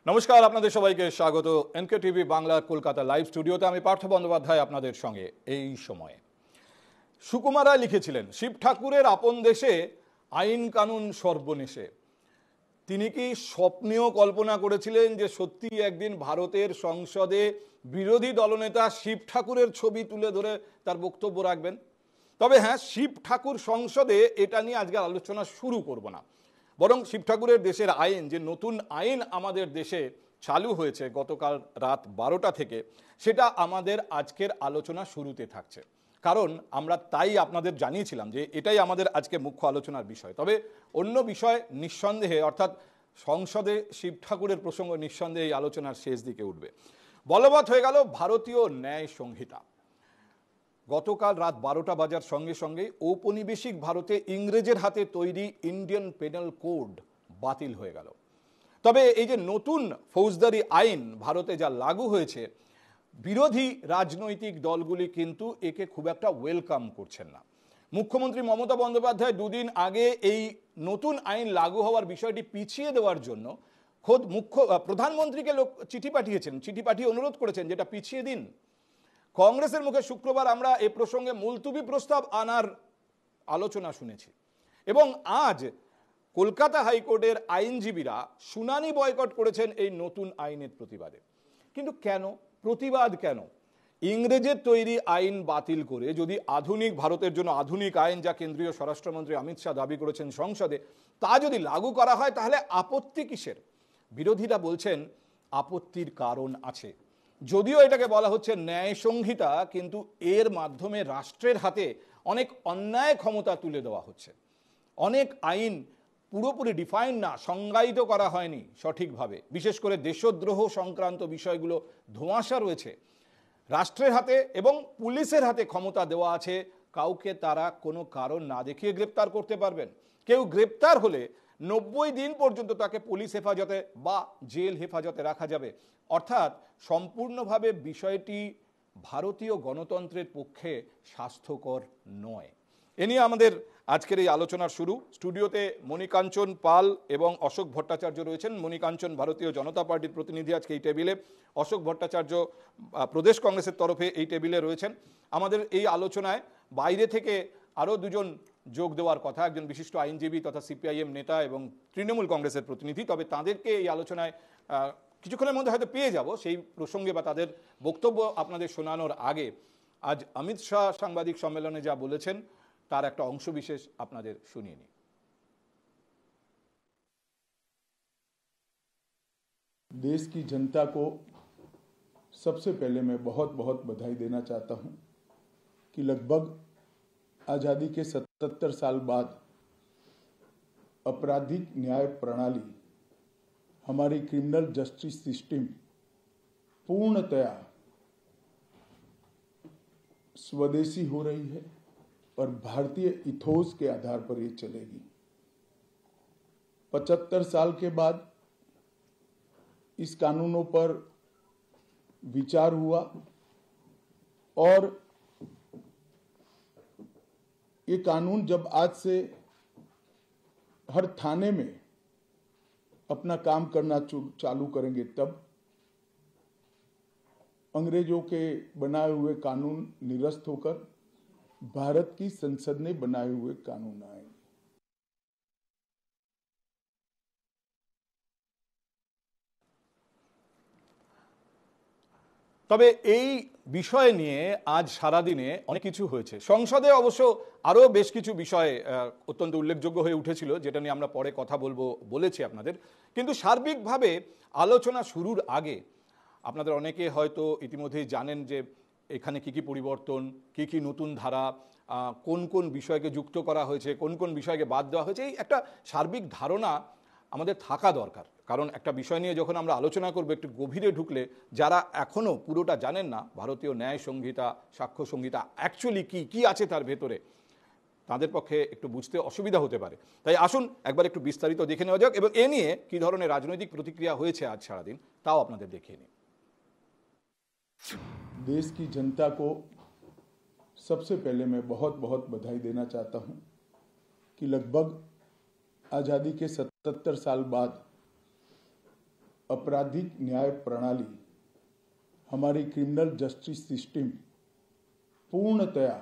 নমস্কার, আপনাদের সবাইকে স্বাগত NK TV Bangla Kolkata live স্টুডিওতে। আমি পার্থ বন্দ্যোপাধ্যায় আপনাদের সঙ্গে। এই সময়ে সুকুমারা লিখেছিলেন, শিব ঠাকুরের আপন দেশে আইন কানুন সর্বনেশে। তিনি কি স্বপ্নেও কল্পনা করেছিলেন যে সত্যি একদিন ভারতের সংসদে বিরোধী দলনেতা শিব ঠাকুরের ছবি তুলে ধরে তার বক্তব্য রাখবেন? তবে হ্যাঁ, শিব ঠাকুর সংসদে এটা নিয়ে আজকে আলোচনা শুরু করব না, বরং শিব ঠাকুরের দেশের আইন, যে নতুন আইন আমাদের দেশে চালু হয়েছে গতকাল রাত 12টা থেকে, সেটা আমাদের আজকের আলোচনা শুরুতে থাকছে। কারণ আমরা তাই আপনাদের জানিয়েছিলাম যে এটাই আমাদের আজকে মুখ্য আলোচনার বিষয়। তবে অন্য বিষয় নিঃসন্দেহে, অর্থাৎ সংসদে শিব ঠাকুরের প্রসঙ্গ নিঃসন্দেহে এই আলোচনার শেষ দিকে উঠবে। বলবৎ হয়ে গেল ভারতীয় ন্যায় সংহিতা। গতকাল রাত 12টা বাজার সঙ্গে সঙ্গে ঔপনিবেশিক ভারতে ইংরেজের হাতে তৈরি ইন্ডিয়ান পেনাল কোড বাতিল হয়ে গেল। তবে এই যে নতুন ফৌজদারি আইন ভারতে যা লাগু হয়েছে, বিরোধী রাজনৈতিক দলগুলি কিন্তু একে খুব একটা ওয়েলকাম করছেন না। মুখ্যমন্ত্রী মমতা বন্দ্যোপাধ্যায় দুদিন আগে এই নতুন আইন লাগু হওয়ার বিষয়টি পিছিয়ে দেওয়ার জন্য খোদ প্রধানমন্ত্রীকে চিঠি পাঠিয়েছেন, চিঠি পাঠিয়ে অনুরোধ করেছেন যেটা পিছিয়ে দিন। কংগ্রেসের মুখে শুক্রবার আমরা এ প্রসঙ্গে মুলতুবি প্রস্তাব আনার আলোচনা শুনেছি, এবং আজ কলকাতা হাইকোর্টের আইনজীবীরা শুনানি বয়কট করেছেন এই নতুন আইনের প্রতিবাদে। কিন্তু কেন প্রতিবাদ? কেন? ইংরেজের তৈরি আইন বাতিল করে যদি আধুনিক ভারতের জন্য আধুনিক আইন, যা কেন্দ্রীয় স্বরাষ্ট্রমন্ত্রী অমিত শাহ দাবি করেছেন সংসদে, তা যদি লাগু করা হয় তাহলে আপত্তি কিসের? বিরোধীরা বলছেন আপত্তির কারণ আছে। যদিও এটাকে বলা হচ্ছে ন্যায় সংহিতা, কিন্তু এর মাধ্যমে রাষ্ট্রের হাতে অনেক অন্যায় ক্ষমতা তুলে দেওয়া হচ্ছে। অনেক আইন পুরোপুরি ডিফাইন না, সংজ্ঞায়িত করা হয়নি সঠিকভাবে। বিশেষ করে দেশদ্রোহ সংক্রান্ত বিষয়গুলো ধোঁয়াশা রয়েছে। রাষ্ট্রের হাতে এবং পুলিশের হাতে ক্ষমতা দেওয়া আছে, কাউকে তারা কোনো কারণ না দেখিয়ে গ্রেপ্তার করতে পারবেন। কেউ গ্রেপ্তার হলে 90 দিন পর্যন্ত তাকে পুলিশ হেফাজতে বা জেল হেফাজতে রাখা যাবে। অর্থাৎ সম্পূর্ণভাবে বিষয়টি ভারতীয় গণতন্ত্রের পক্ষে স্বাস্থ্যকর নয়। এ নিয়ে আমাদের আজকের এই আলোচনার শুরু। স্টুডিওতে মণিকাঞ্চন পাল এবং অশোক ভট্টাচার্য রয়েছেন। মণিকাঞ্চন ভারতীয় জনতা পার্টির প্রতিনিধি আজকে এই টেবিলে, অশোক ভট্টাচার্য প্রদেশ কংগ্রেসের তরফে এই টেবিলে রয়েছেন। আমাদের এই আলোচনায় বাইরে থেকে আরও দুজন যোগ দেওয়ার কথা, একজন বিশিষ্ট আইনজীবী তথা সিপিআইএম নেতা এবং তৃণমূল কংগ্রেসের প্রতিনিধি। তবে তাদেরকে এই আলোচনায় কিছুক্ষণের মধ্যে হয়তো পেয়ে যাব। সেই প্রসঙ্গে বা তাদের বক্তব্য আপনাদের শোনানোর আগে আজ অমিত শাহ সাংবাদিক সম্মেলনে যা বলেছেন তার একটা অংশবিশেষ আপনাদের শুনিয়ে নিই। देश की जनता को सबसे पहले मैं बहुत बहुत बधाई देना चाहता हूं कि लगभग आज़ादी के 77 साल बाद आपराधिक न्याय प्रणाली, हमारी क्रिमिनल जस्टिस सिस्टम पूर्णतया स्वदेशी हो रही है और भारतीय इथोस के आधार पर ये चलेगी। 75 साल के बाद इस कानूनों पर विचार हुआ और ये कानून जब आज से हर थाने में अपना काम करना चालू करेंगे, तब अंग्रेजों के बनाए हुए कानून निरस्त होकर भारत की संसद ने बनाए हुए कानून आएंगे। তবে এই বিষয় নিয়ে আজ সারাদিনে অনেক কিছু হয়েছে। সংসদে অবশ্য আরও বেশ কিছু বিষয় অত্যন্ত উল্লেখযোগ্য হয়ে উঠেছিল, যেটা নিয়ে আমরা পরে কথা বলেছি আপনাদের। কিন্তু সার্বিকভাবে আলোচনা শুরুর আগে আপনাদের অনেকে হয়তো ইতিমধ্যেই জানেন যে এখানে কি কি পরিবর্তন, কি কি নতুন ধারা, কোন কোন বিষয়কে যুক্ত করা হয়েছে, কোন কোন বিষয়কে বাদ দেওয়া হয়েছে, এই একটা সার্বিক ধারণা আমাদের থাকা দরকার। কারণ একটা বিষয় নিয়ে যখন আমরা আলোচনা করব, একটু গভীরে ঢুকলে যারা এখনও পুরোটা জানেন না ভারতীয় ন্যায় সংহিতা, সাক্ষ্য সংহিতা অ্যাকচুয়ালি কি আছে তার ভেতরে, তাদের পক্ষে একটু বুঝতে অসুবিধা হতে পারে। তাই আসুন একবার একটু বিস্তারিত দেখে নেওয়া যাক, এবং এ নিয়ে কী ধরনের রাজনৈতিক প্রতিক্রিয়া হয়েছে আজ সারাদিন তাও আপনাদের দেখিয়ে নিই। देश की जनता को सबसे पहले मैं बहुत बहुत बधाई देना चाहता हूं कि लगभग आज़ादी के 77 साल बाद आपराधिक न्याय प्रणाली, हमारी क्रिमिनल जस्टिस सिस्टम पूर्णतया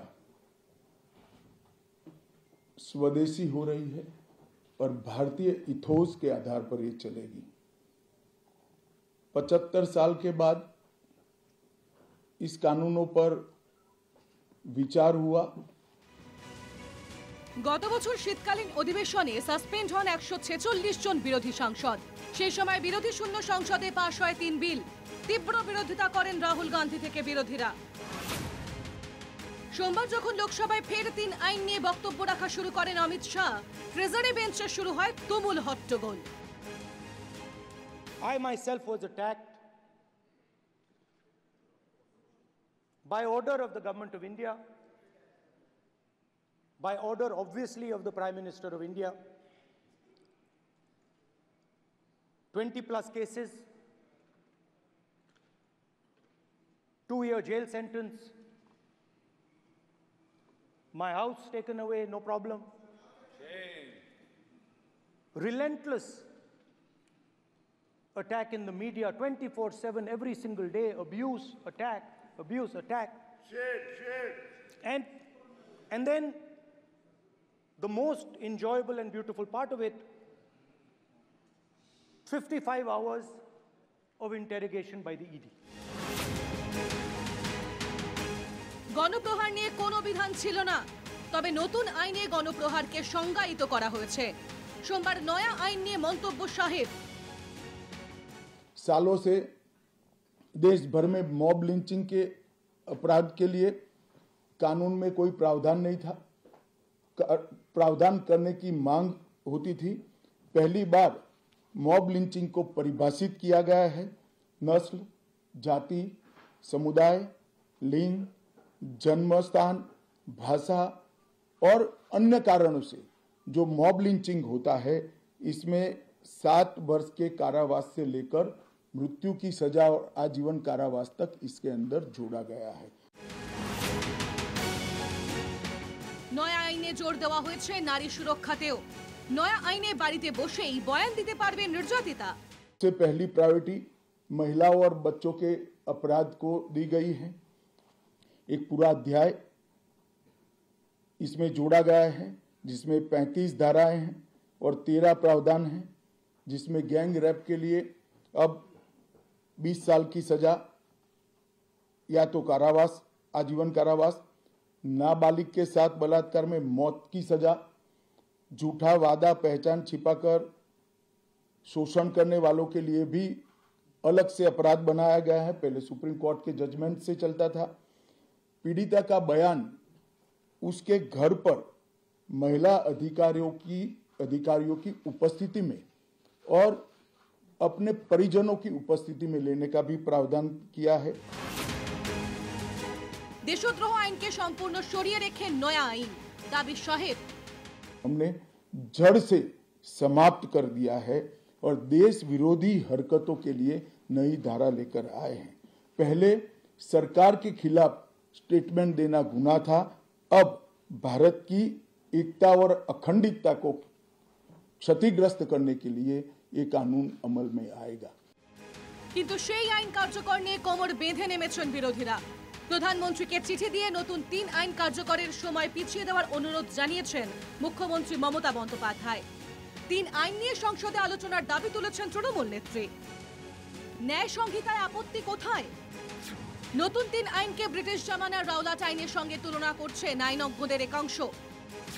स्वदेशी हो रही है और भारतीय इथोस के आधार पर ये चलेगी। 75 साल के बाद इस कानूनों पर विचार हुआ। গত বছর শীতকালীন অধিবেশনে সাসপেন্ড হন 146 জন বিরোধী সাংসদ। সেই সময় বিরোধী শূন্য সংসদে পাশ হয় 3 বিল। তীব্র বিরোধিতা করেন রাহুল গান্ধী থেকে বিরোধীরা। সোমবার যখন লোকসভায় ফের 3 আইন নিয়ে বক্তব্য রাখা শুরু করেন অমিত শাহ, ট্রেজারি বেঞ্চে শুরু হয় তুমুল হট্টগোল। I myself was attacked by order of the government of India, by order obviously of the Prime Minister of India. 20 plus cases, 2-year jail sentence, my house taken away, no problem. Relentless attack in the media, 24/7, every single day, abuse, attack, abuse, attack. And then the most enjoyable and beautiful part of it, 55 hours of interrogation by the ED. গণপ্রহার নিয়ে কোনো বিধান ছিল না, তবে নতুন আইনে গণপ্রহারকে সংজ্ঞায়িত করা হয়েছে। সোমবার নয়া আইন নিয়ে মন্তব্য শাহের। सालों से देश भर में मॉब लिंचिंग के अपराध के लिए कानून में कोई प्रावधान नहीं था। प्रावधान करने की मांग होती थी। पहली बार मॉब लिंचिंग को परिभाषित किया गया है। नस्ल, जाति, समुदाय, लिंग, जन्म स्थान, भाषा और अन्य कारणों से जो मॉब लिंचिंग होता है, इसमें 7 वर्ष के कारावास से लेकर मृत्यु की सजा और आजीवन कारावास तक इसके अंदर जोड़ा गया है। নয়া আইনে জোর দেওয়া হয়েছে নারী সুরক্ষাতেও। নয়া আইনে বাড়িতে বসেই বয়ান দিতে পারবে নির্যাতিতা। सबसे पहली प्रायोरिटी महिलाओं और बच्चों के अपराध को दी गई है। एक पूरा अध्याय इसमें जोड़ा गया है जिसमें 35 धाराएं हैं और 13 प्रावधान हैं, जिसमें गैंग रेप के लिए अब 20 साल की सजा या तो कारावास, आजीवन कारावास, नाबालिग के साथ बलात्कार में मौत की सजा, झूठा वादा पहचान छिपाकर शोषण करने वालों के लिए भी अलग से अपराध बनाया गया है। पहले सुप्रीम कोर्ट के जजमेंट से चलता था। पीड़िता का बयान उसके घर पर महिला अधिकारियों की उपस्थिति में और अपने परिजनों की उपस्थिति में लेने का भी प्रावधान किया है। দেশদ্রোহ আইনকে সম্পূর্ণ সরিয়ে রেখে নয়া আইন, দাবি শাহের। हमने जड़ से समाप्त कर दिया है और देश विरोधी हरकतों के लिए नई धारा लेकर आए हैं। पहले सरकार के खिलाफ स्टेटमेंट देना गुनाह था, अब भारत की एकता और अखंडता को क्षतिग्रस्त करने के लिए ये कानून अमल में आएगा। কিন্তু সেই আইন কার্যকর নিয়ে কোমর বেঁধে নেমেছেন বিরোধীরা। প্রধানমন্ত্রীকে চিঠি দিয়ে নতুন 3 আইন কার্যকরের সময় পিছিয়ে দেওয়ার অনুরোধ জানিয়েছেন মুখ্যমন্ত্রী মমতা বন্দ্যোপাধ্যায়। 3 আইন নিয়ে সংসদে আলোচনার দাবি তুলেছেন তৃণমূল নেত্রী। ন্যায় সংহিতায় আপত্তি কোথায়? নতুন 3 আইনকে ব্রিটিশ জামানার রাওলাট আইনের সঙ্গে তুলনা করছে আইনজ্ঞদের একাংশ।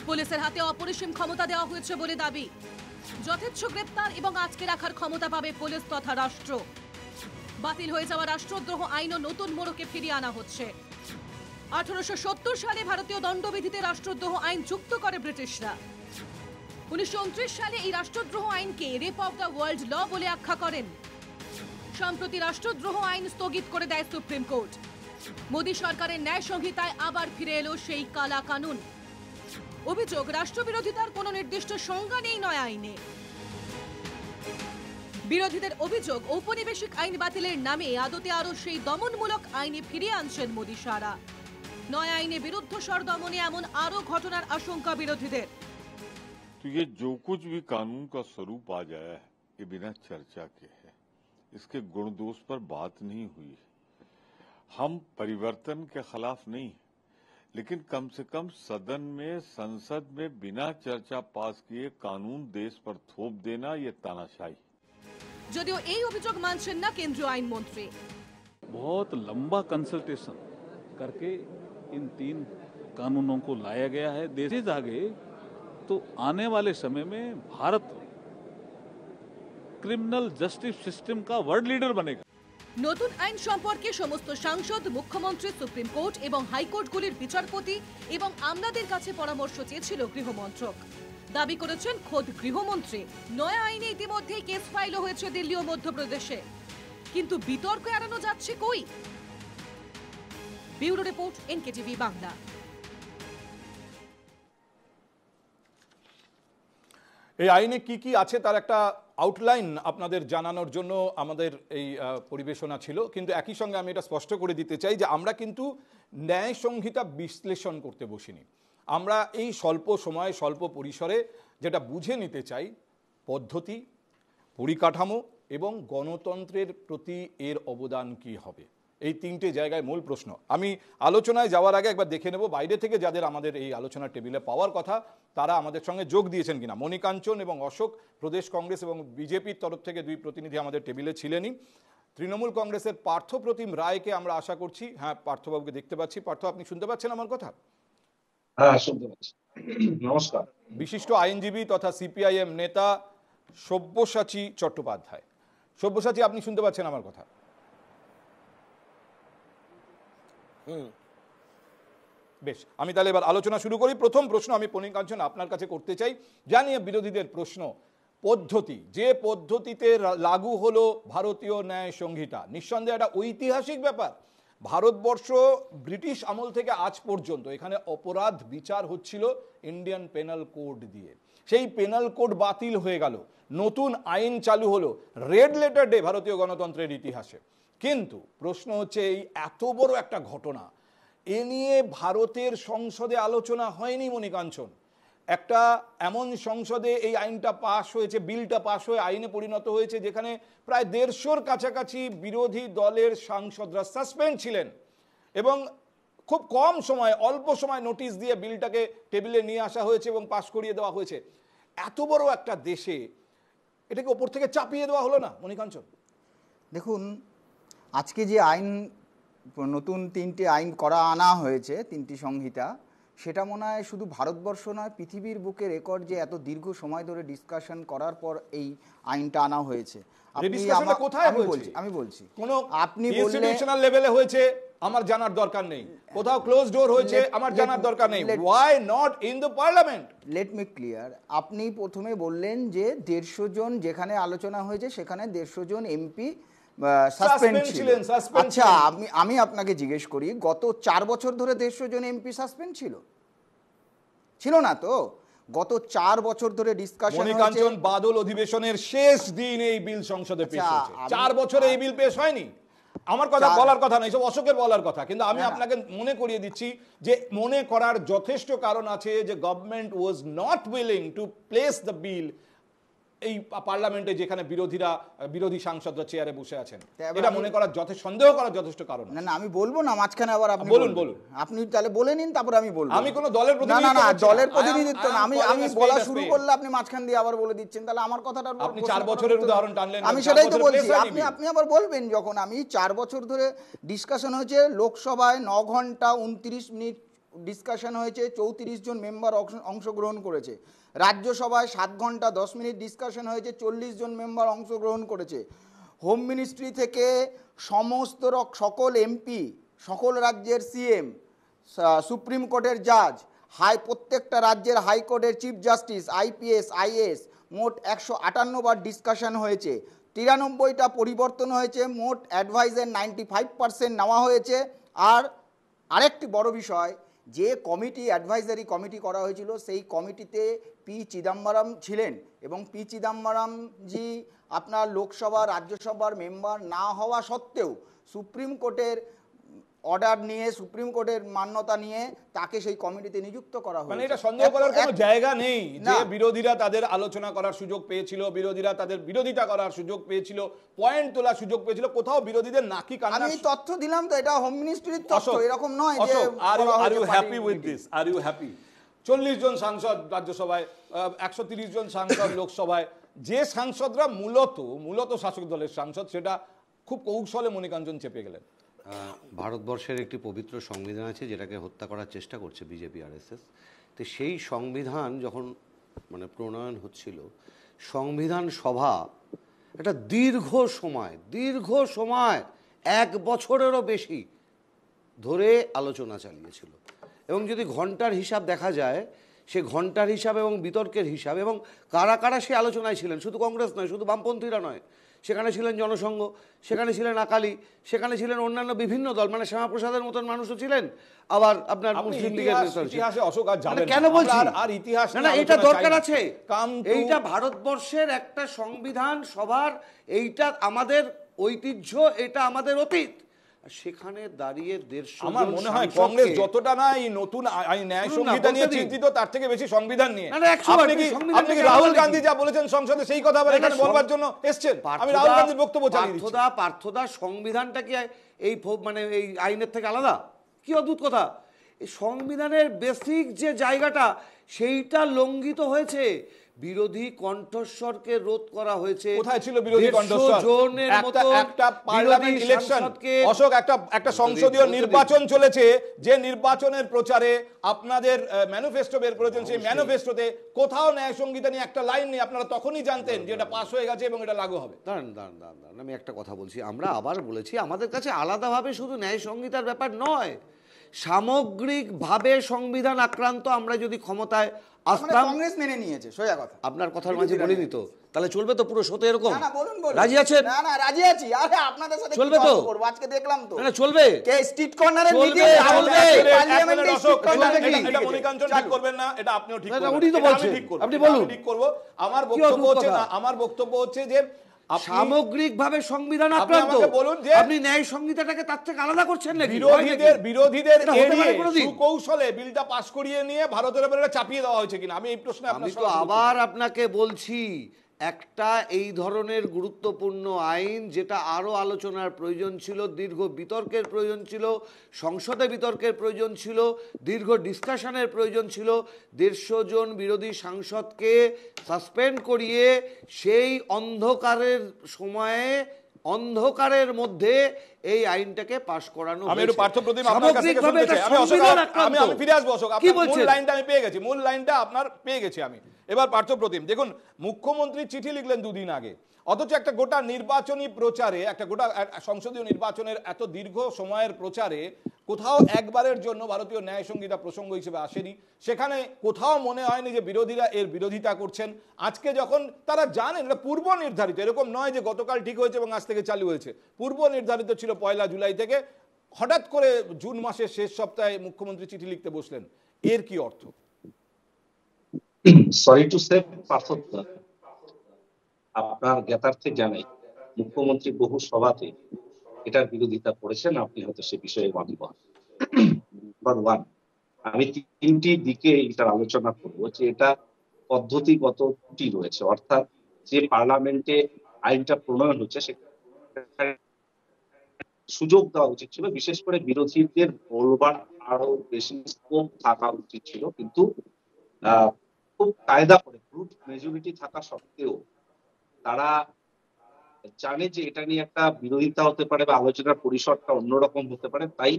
পুলিশের হাতে অপরিসীম ক্ষমতা দেওয়া হয়েছে বলে দাবি। যথেচ্ছ গ্রেপ্তার এবং আটকে রাখার ক্ষমতা পাবে পুলিশ তথা রাষ্ট্র। বাতিল হয়ে যাওয়া রাষ্ট্রদ্রোহ আইনও নতুন মোড়কে ফিরিয়ে আনা হচ্ছে। 1870 সালে ভারতীয় দণ্ডবিধিতে রাষ্ট্রদ্রোহ আইন যুক্ত করে ব্রিটিশরা। 1929 সালে এই রাষ্ট্রদ্রোহ আইনকে রেপ অফ দ্য ওয়ার্ল্ড ল বলে আখ্যা করেন। সম্প্রতি রাষ্ট্রদ্রোহ আইন স্থগিত করে দেয় সুপ্রিম কোর্ট। মোদী সরকারের ন্যায় সংহিতায় আবার ফিরে এলো সেই কালা কানুন। অভিযোগ, রাষ্ট্রবিরোধিতার কোনো নির্দিষ্ট সংজ্ঞা নেই নয়া আইনে। বিরোধীদের অভিযোগ, ঔপনিবেশিক আইন বাতিলের নামে আদতে আরো সেই দমনমূলক আইনে ফিরিয়ে আনছেন মোদী সারা। নয়া আইনে বিরুদ্ধ স্বর দমনে এমন আরো ঘটনার আশঙ্কা বিরোধীদের। तो ये जो कुछ भी कानून का स्वरूप आ जाया है, ये बिना चर्चा के है। इसके गुण दोष पर बात नहीं हुई। हम परिवर्तन के खिलाफ नहीं, लेकिन कम से कम सदन में, संसद में बिना चर्चा पास किए कानून देश पर थोप देना ये तानाशाही। যদিও এই অভিযোগ মানছেন না কেন্দ্রীয় আইনমন্ত্রী। बहुत लंबा कंसल्टेशन करके इन 3 कानूनों को लाया गया है। देश आगे तो आने वाले समय में भारत क्रिमिनल जस्टिस सिस्टम का वर्ल्ड लीडर बनेगा। নতুন আইন সম্পর্কে সমস্ত সাংসদ, মুখ্যমন্ত্রী, সুপ্রিম কোর্ট এবং হাইকোর্টগুলির বিচারপতি এবং আমলাদের কাছে পরামর্শ চেয়েছিল গৃহমন্ত্রক। দাবি করেছেন খোদ গৃহমন্ত্রী। নয়া আইনে ইতিমধ্যেই কেস ফাইল হয়েছে দিল্লি ও মধ্যপ্রদেশে, কিন্তু বিতর্ক এড়ানো যাচ্ছে কই? Bureau report, NKTV Bangla. এই আইনে কি কি আছে তার একটা আউটলাইন আপনাদের জানানোর জন্য আমাদের এই পরিবেশনা ছিল, কিন্তু একই সঙ্গে আমি এটা স্পষ্ট করে দিতে চাই যে আমরা কিন্তু ন্যায় সংহিতা বিশ্লেষণ করতে বসিনি। আমরা এই স্বল্প সময়ে, স্বল্প পরিসরে যেটা বুঝে নিতে চাই পদ্ধতি, পরিকাঠামো এবং গণতন্ত্রের প্রতি এর অবদান কি হবে, এই 3টে জায়গায় মূল প্রশ্ন। আমি আলোচনায় যাওয়ার আগে একবার দেখে নেব বাইরে থেকে যাদের আমাদের এই আলোচনার টেবিলে পাওয়ার কথা তারা আমাদের সঙ্গে যোগ দিয়েছেন কিনা। মণিকাঞ্চন এবং অশোক প্রদেশ কংগ্রেস এবং বিজেপির তরফ থেকে 2 প্রতিনিধি আমাদের টেবিলে ছিলেনই। তৃণমূল কংগ্রেসের পার্থপ্রতিম রায়কে আমরা আশা করছি। হ্যাঁ, পার্থবাবুকে দেখতে পাচ্ছি। পার্থ, আপনি শুনতে পাচ্ছেন আমার কথা? হ্যাঁ, শুনতে পাচ্ছি। নমস্কার। বিশিষ্ট আইনজীবী তথা সিপিআইএম নেতা সব্যসাচী চট্টোপাধ্যায়। সব্যসাচী, আপনি শুনতে পাচ্ছেন আমার কথা? বেশ, আমি তাহলে এবার আলোচনা শুরু করি। প্রথম প্রশ্ন আমি মণিকাঞ্চন আপনার কাছে করতে চাই, জানিয়ে বিরোধীদের প্রশ্ন। পদ্ধতি, যে পদ্ধতিতে লাগু হলো ভারতীয় ন্যায় সংহিতা, নিঃসন্দেহে একটা ঐতিহাসিক ব্যাপার। ভারতবর্ষ ব্রিটিশ আমল থেকে আজ পর্যন্ত এখানে অপরাধ বিচার হচ্ছিল ইন্ডিয়ান পেনাল কোড দিয়ে। সেই পেনাল কোড বাতিল হয়ে গেল, নতুন আইন চালু হলো, রেড লেটার ডে ভারতীয় গণতন্ত্রের ইতিহাসে। কিন্তু প্রশ্ন হচ্ছে, এই এত বড় একটা ঘটনা, এ নিয়ে ভারতের সংসদে আলোচনা হয়নি মণিকাঞ্চন। একটা এমন সংসদে এই আইনটা পাশ হয়েছে, বিলটা পাশ হয়ে আইনে পরিণত হয়েছে যেখানে প্রায় 150-র কাছাকাছি বিরোধী দলের সাংসদরা সাসপেন্ড ছিলেন এবং খুব কম সময়, অল্প সময় নোটিশ দিয়ে বিলটাকে টেবিলে নিয়ে আসা হয়েছে এবং পাশ করিয়ে দেওয়া হয়েছে। এত বড় একটা দেশে এটাকে ওপর থেকে চাপিয়ে দেওয়া হলো না মণিকাঞ্চন? দেখুন, আজকে যে আইন, নতুন 3টে আইন আনা হয়েছে, 3টি সংহিতা, সেটা মনে হয় শুধু ভারতবর্ষ নয়, পৃথিবীর বুকে রেকর্ড যে এত দীর্ঘ সময় ধরে ডিসকাশন করার পর এই আইনটা আনা হয়েছে। আমি বলছি আপনি ইনস্টিটিউশনাল লেভেলে হয়েছে আমার জানার দরকার নেই, কোথাও ক্লোজ ডোর হয়েছে আমার জানার দরকার নেই। Why not in the parliament? Let me clear. আপনি প্রথমে বললেন যে 150 জন যেখানে আলোচনা হয়েছে সেখানে 150 জন এমপি সাসপেন্ড ছিলেন। আচ্ছা, আমি আপনাকে জিজ্ঞেস করি, গত 4 বছর ধরে 150 জন এমপি সাসপেন্ড ছিল না তো? গত 4 বছর ধরে ডিসকাশন হয়েছে। মণিকাঞ্চন, বাদল অধিবেশনের শেষ দিন এই বিল সংসদে পেশ হয়েছে। 4 বছরে এই বিল পেশ হয়নি। আমার কথা বলার কথা নয়, সব অশোকের বলার কথা, কিন্তু আমি আপনাকে মনে করিয়ে দিচ্ছি যে মনে করার যথেষ্ট কারণ আছে যে government was not willing to place the বিল এই পার্লামেন্টে, যেখানে বিরোধী সাংসদরা চেয়ারে বসে আছেন। এটা মনে করার সন্দেহ করার যথেষ্ট কারণ। না, আমি বলবো না মাঝখানে, আবার আপনি বলুন। আপনি তাহলে বলে নিন, তারপর আমি বলবো। আমি কোন দলের প্রতিনিধিত্ব না, দলের প্রতিনিধিত্ব না। আমি বলা শুরু করলে আপনি মাঝখান দিয়ে আবার বলে দিচ্ছেন, তাহলে আমার কথাটা আপনি 4 বছরের উদাহরণ টানলেন। আমি সেটাই তো বলছি, আপনি আবার বলবেন। যখন আমি 4 বছর ধরে ডিসকাশন হয়েছে, লোকসভায় 9 ঘন্টা 29 মিনিট ডিসকাশন হয়েছে, 34 জন মেম্বার অংশগ্রহণ করেছে। রাজ্যসভায় 7 ঘন্টা 10 মিনিট ডিসকাশন হয়েছে, 40 জন মেম্বার অংশগ্রহণ করেছে। হোম মিনিস্ট্রি থেকে সকল এমপি, সকল রাজ্যের সিএম, সুপ্রিম কোর্টের জাজ, প্রত্যেকটা রাজ্যের হাইকোর্টের চিফ জাস্টিস, আইপিএস, আইএএস, মোট 158 বার ডিসকাশন হয়েছে। 93টা পরিবর্তন হয়েছে, মোট অ্যাডভাইজের 95% নেওয়া হয়েছে। আর আরেকটি বড় বিষয়, যে অ্যাডভাইজারি কমিটি করা হয়েছিল, সেই কমিটিতে পি চিদম্বরম ছিলেন, এবং পি চিদম্বরমজি আপনার লোকসভা রাজ্যসভার মেম্বার না হওয়া সত্ত্বেও সুপ্রিম কোর্টের অর্ডার নিয়ে সুপ্রিম কোর্টের মান্যতা নিয়ে তাকে সেই কমিটিতে নিযুক্ত করা মানে হয়েছে। এটা সন্দেহ করার কোনো জায়গা নেই যে না। বিরোধীরা তাদের আলোচনা করার সুযোগ পেয়েছিল, বিরোধীরা তাদের বিরোধিতা করার সুযোগ পেয়েছিল, পয়েন্ট তোলার সুযোগ পেয়েছিল, কোথাও বিরোধীদের নাকি কান্না। আমি তথ্য দিলাম তো, এটা হোম মিনিস্ট্রির তথ্য, এরকম নয় যে are you happy with this? Are you happy? 40 জন সাংসদ রাজ্যসভায়, 130 জন সাংসদ লোকসভায়, যে সাংসদরা মূলত শাসক দলের সাংসদ, সেটা খুব কৌশলে মনিকাঞ্জন চেপে গেলেন। ভারতবর্ষের একটি পবিত্র সংবিধান আছে যেটাকে হত্যা করার চেষ্টা করছে বিজেপি আরএসএস। তো সেই সংবিধান যখন মানে প্রণয়ন হচ্ছিল, সংবিধান সভা একটা দীর্ঘ সময় 1 বছরেরও বেশি ধরে আলোচনা চালিয়েছিল। এবং যদি ঘন্টার হিসাব দেখা যায়, সে ঘন্টার হিসাব এবং বিতর্কের হিসাব এবং কারা কারা সে আলোচনায় ছিলেন, শুধু কংগ্রেস নয়, শুধু বামপন্থীরা নয়, সেখানে ছিলেন জনসংঘ, সেখানে ছিলেন আকালি, সেখানে ছিলেন অন্যান্য বিভিন্ন দল, মানে শ্যামাপ্রসাদের মতন মানুষও ছিলেন, আবার আপনার মুসলিম লীগের ইতিহাসে অশোক আর যাবেন না। কেন বলছি আর ইতিহাস না, এটা দরকার আছে। এইটা ভারতবর্ষের একটা সংবিধান সভার, এইটা আমাদের ঐতিহ্য, এটা আমাদের অতীত। সেখানে দাঁড়িয়ে 150 আমার মনে হয় কংগ্রেস যতটা না এই নতুন ন্যায় সংহিতা নিয়ে চিন্তিত, তার থেকে বেশি সংবিধান নিয়ে। আপনি কি রাহুল গান্ধী যা বলেছেন সংসদে সেই কথা আবার এখানে বলবার জন্য এসেছেন? আমি রাহুল গান্ধীর বক্তব্য চালিয়ে দিচ্ছি। পার্থদা, সংবিধানটা কি এই মানে এই আইনের থেকে আলাদা? কি অদ্ভুত কথা! এই সংবিধানের বেসিক যে জায়গাটা, সেইটা লঙ্ঘিত হয়েছে। বিরোধী কণ্ঠস্বরকে রোধ করা হয়েছে। কোথায় ছিল বিরোধী কণ্ঠস্বর? একটা পার্লামেন্ট ইলেকশন, অশোক, একটা সংসদীয় নির্বাচন চলেছে, যে নির্বাচনের প্রচারে আপনাদের ম্যানিফেস্টো বের করেছেন, সেই ম্যানিফেস্টোতে কোথাও ন্যায় সংহিতা নিয়ে একটা লাইন নেই। আপনারা তখনই জানতেন যে এটা পাস হয়ে গেছে এবং এটা লাগু হবে। দাঁড়ান, আমি একটা কথা বলছি। আমরা আবার বলেছি, আমাদের কাছে আলাদাভাবে শুধু ন্যায় সংহিতার ব্যাপার নয়, সামগ্রিকভাবে সংবিধান আক্রান্ত। আমরা যদি ক্ষমতায় আসতাম, কংগ্রেস মেনে নিয়েছে, সোজা কথা। আপনার কথার মাঝে বলিনি তো, তাহলে চলবে তো পুরো শোতে এরকম? না, বলুন। রাজি আছেন? না, রাজি আছি। আরে আপনাদের সাথে চলবে তো? আজকে দেখলাম তো। না, চলবে। কে স্ট্রিট কর্নারে চলবে। পার্লামেন্টে স্ট্রিট কর্নারে এটা মনিকাঞ্জন ঠিক করবেন না, এটা আপনিও ঠিক করবেন। উনি তো বলছেন, আপনি বলুন। ঠিক করব। আমার বক্তব্য হচ্ছে যে সামগ্রিকভাবে সংবিধান আক্রান্ত। আপনি ন্যায় সংহিতাটাকে তার থেকে আলাদা করছেন নাকি? বিরোধীদের কৌশলে বিলটা পাস করিয়ে নিয়ে ভারতের উপরে চাপিয়ে দেওয়া হয়েছে কিনা, আমি এই প্রশ্নে আমি তো আবার আপনাকে বলছি, একটা এই ধরনের গুরুত্বপূর্ণ আইন, যেটা আরো আলোচনার প্রয়োজন ছিল, দীর্ঘ বিতর্কের প্রয়োজন ছিল, সংসদে বিতর্কের প্রয়োজন ছিল, দীর্ঘ ডিসকাশনের প্রয়োজন ছিল, 150 জন বিরোধী সাংসদকে সাসপেন্ড করিয়ে সেই অন্ধকারের সময়ে, অন্ধকারের মধ্যে এই আইনটাকে পাশ করানো হয়েছে। আমি একটু পার্থপ্রতিম আপনার কাছে শুনতে চাই। আমি ফিরে আসবো অশোক, আপনার মূল লাইনটা আমি পেয়ে গেছি, মূল লাইনটা আপনার পেয়ে গেছি আমি। এবার পার্থপ্রতিম, দেখুন, মুখ্যমন্ত্রী চিঠি লিখলেন 2 দিন আগে, অথচ একটা গোটা নির্বাচনী প্রচারে, একটা গোটা সংসদীয় নির্বাচনের এত দীর্ঘ সময়ের প্রচারে কোথাও একবারের জন্য ভারতীয় ন্যায় সংহিতা প্রসঙ্গ হিসেবে আসেনি। সেখানে কোথাও মনে হয়নি যে বিরোধীরা এর বিরোধিতা করছেন। আজকে যখন তারা জানেন এটা পূর্ব নির্ধারিত, এরকম নয় যে গতকাল ঠিক হয়েছে এবং আজ থেকে চালু হয়েছে, পূর্ব নির্ধারিত ছিল 1 জুলাই থেকে, হঠাৎ করে জুন মাসের শেষ সপ্তাহে মুখ্যমন্ত্রী চিঠি লিখতে বসলেন, এর কি অর্থ? সরি টু সে পার্থক্য, আপনার জ্ঞাতার্থে জানাই, মুখ্যমন্ত্রী বহু সভাতে এটার বিরোধিতা করেছেন, আপনি হয়তো সে বিষয়ে ওয়াকিবহাল। নাম্বার 1, আমি 3টি দিকে এটার আলোচনা করব, যে এটা পদ্ধতিগত ত্রুটি রয়েছে, অর্থাৎ যে পার্লামেন্টে আইনটা প্রণয়ন হচ্ছে সেখানে সুযোগ দেওয়া উচিত ছিল, বিশেষ করে বিরোধীদের বলবার আরো বেশি স্কোপ থাকা উচিত ছিল, কিন্তু খুব কায়দা করে গ্রুপ মেজরিটি থাকা সত্ত্বেও তারা জানে যে এটা নিয়ে একটা বিরোধিতা হতে পারে বা আলোচনার পরিসরটা অন্যরকম হতে পারে, তাই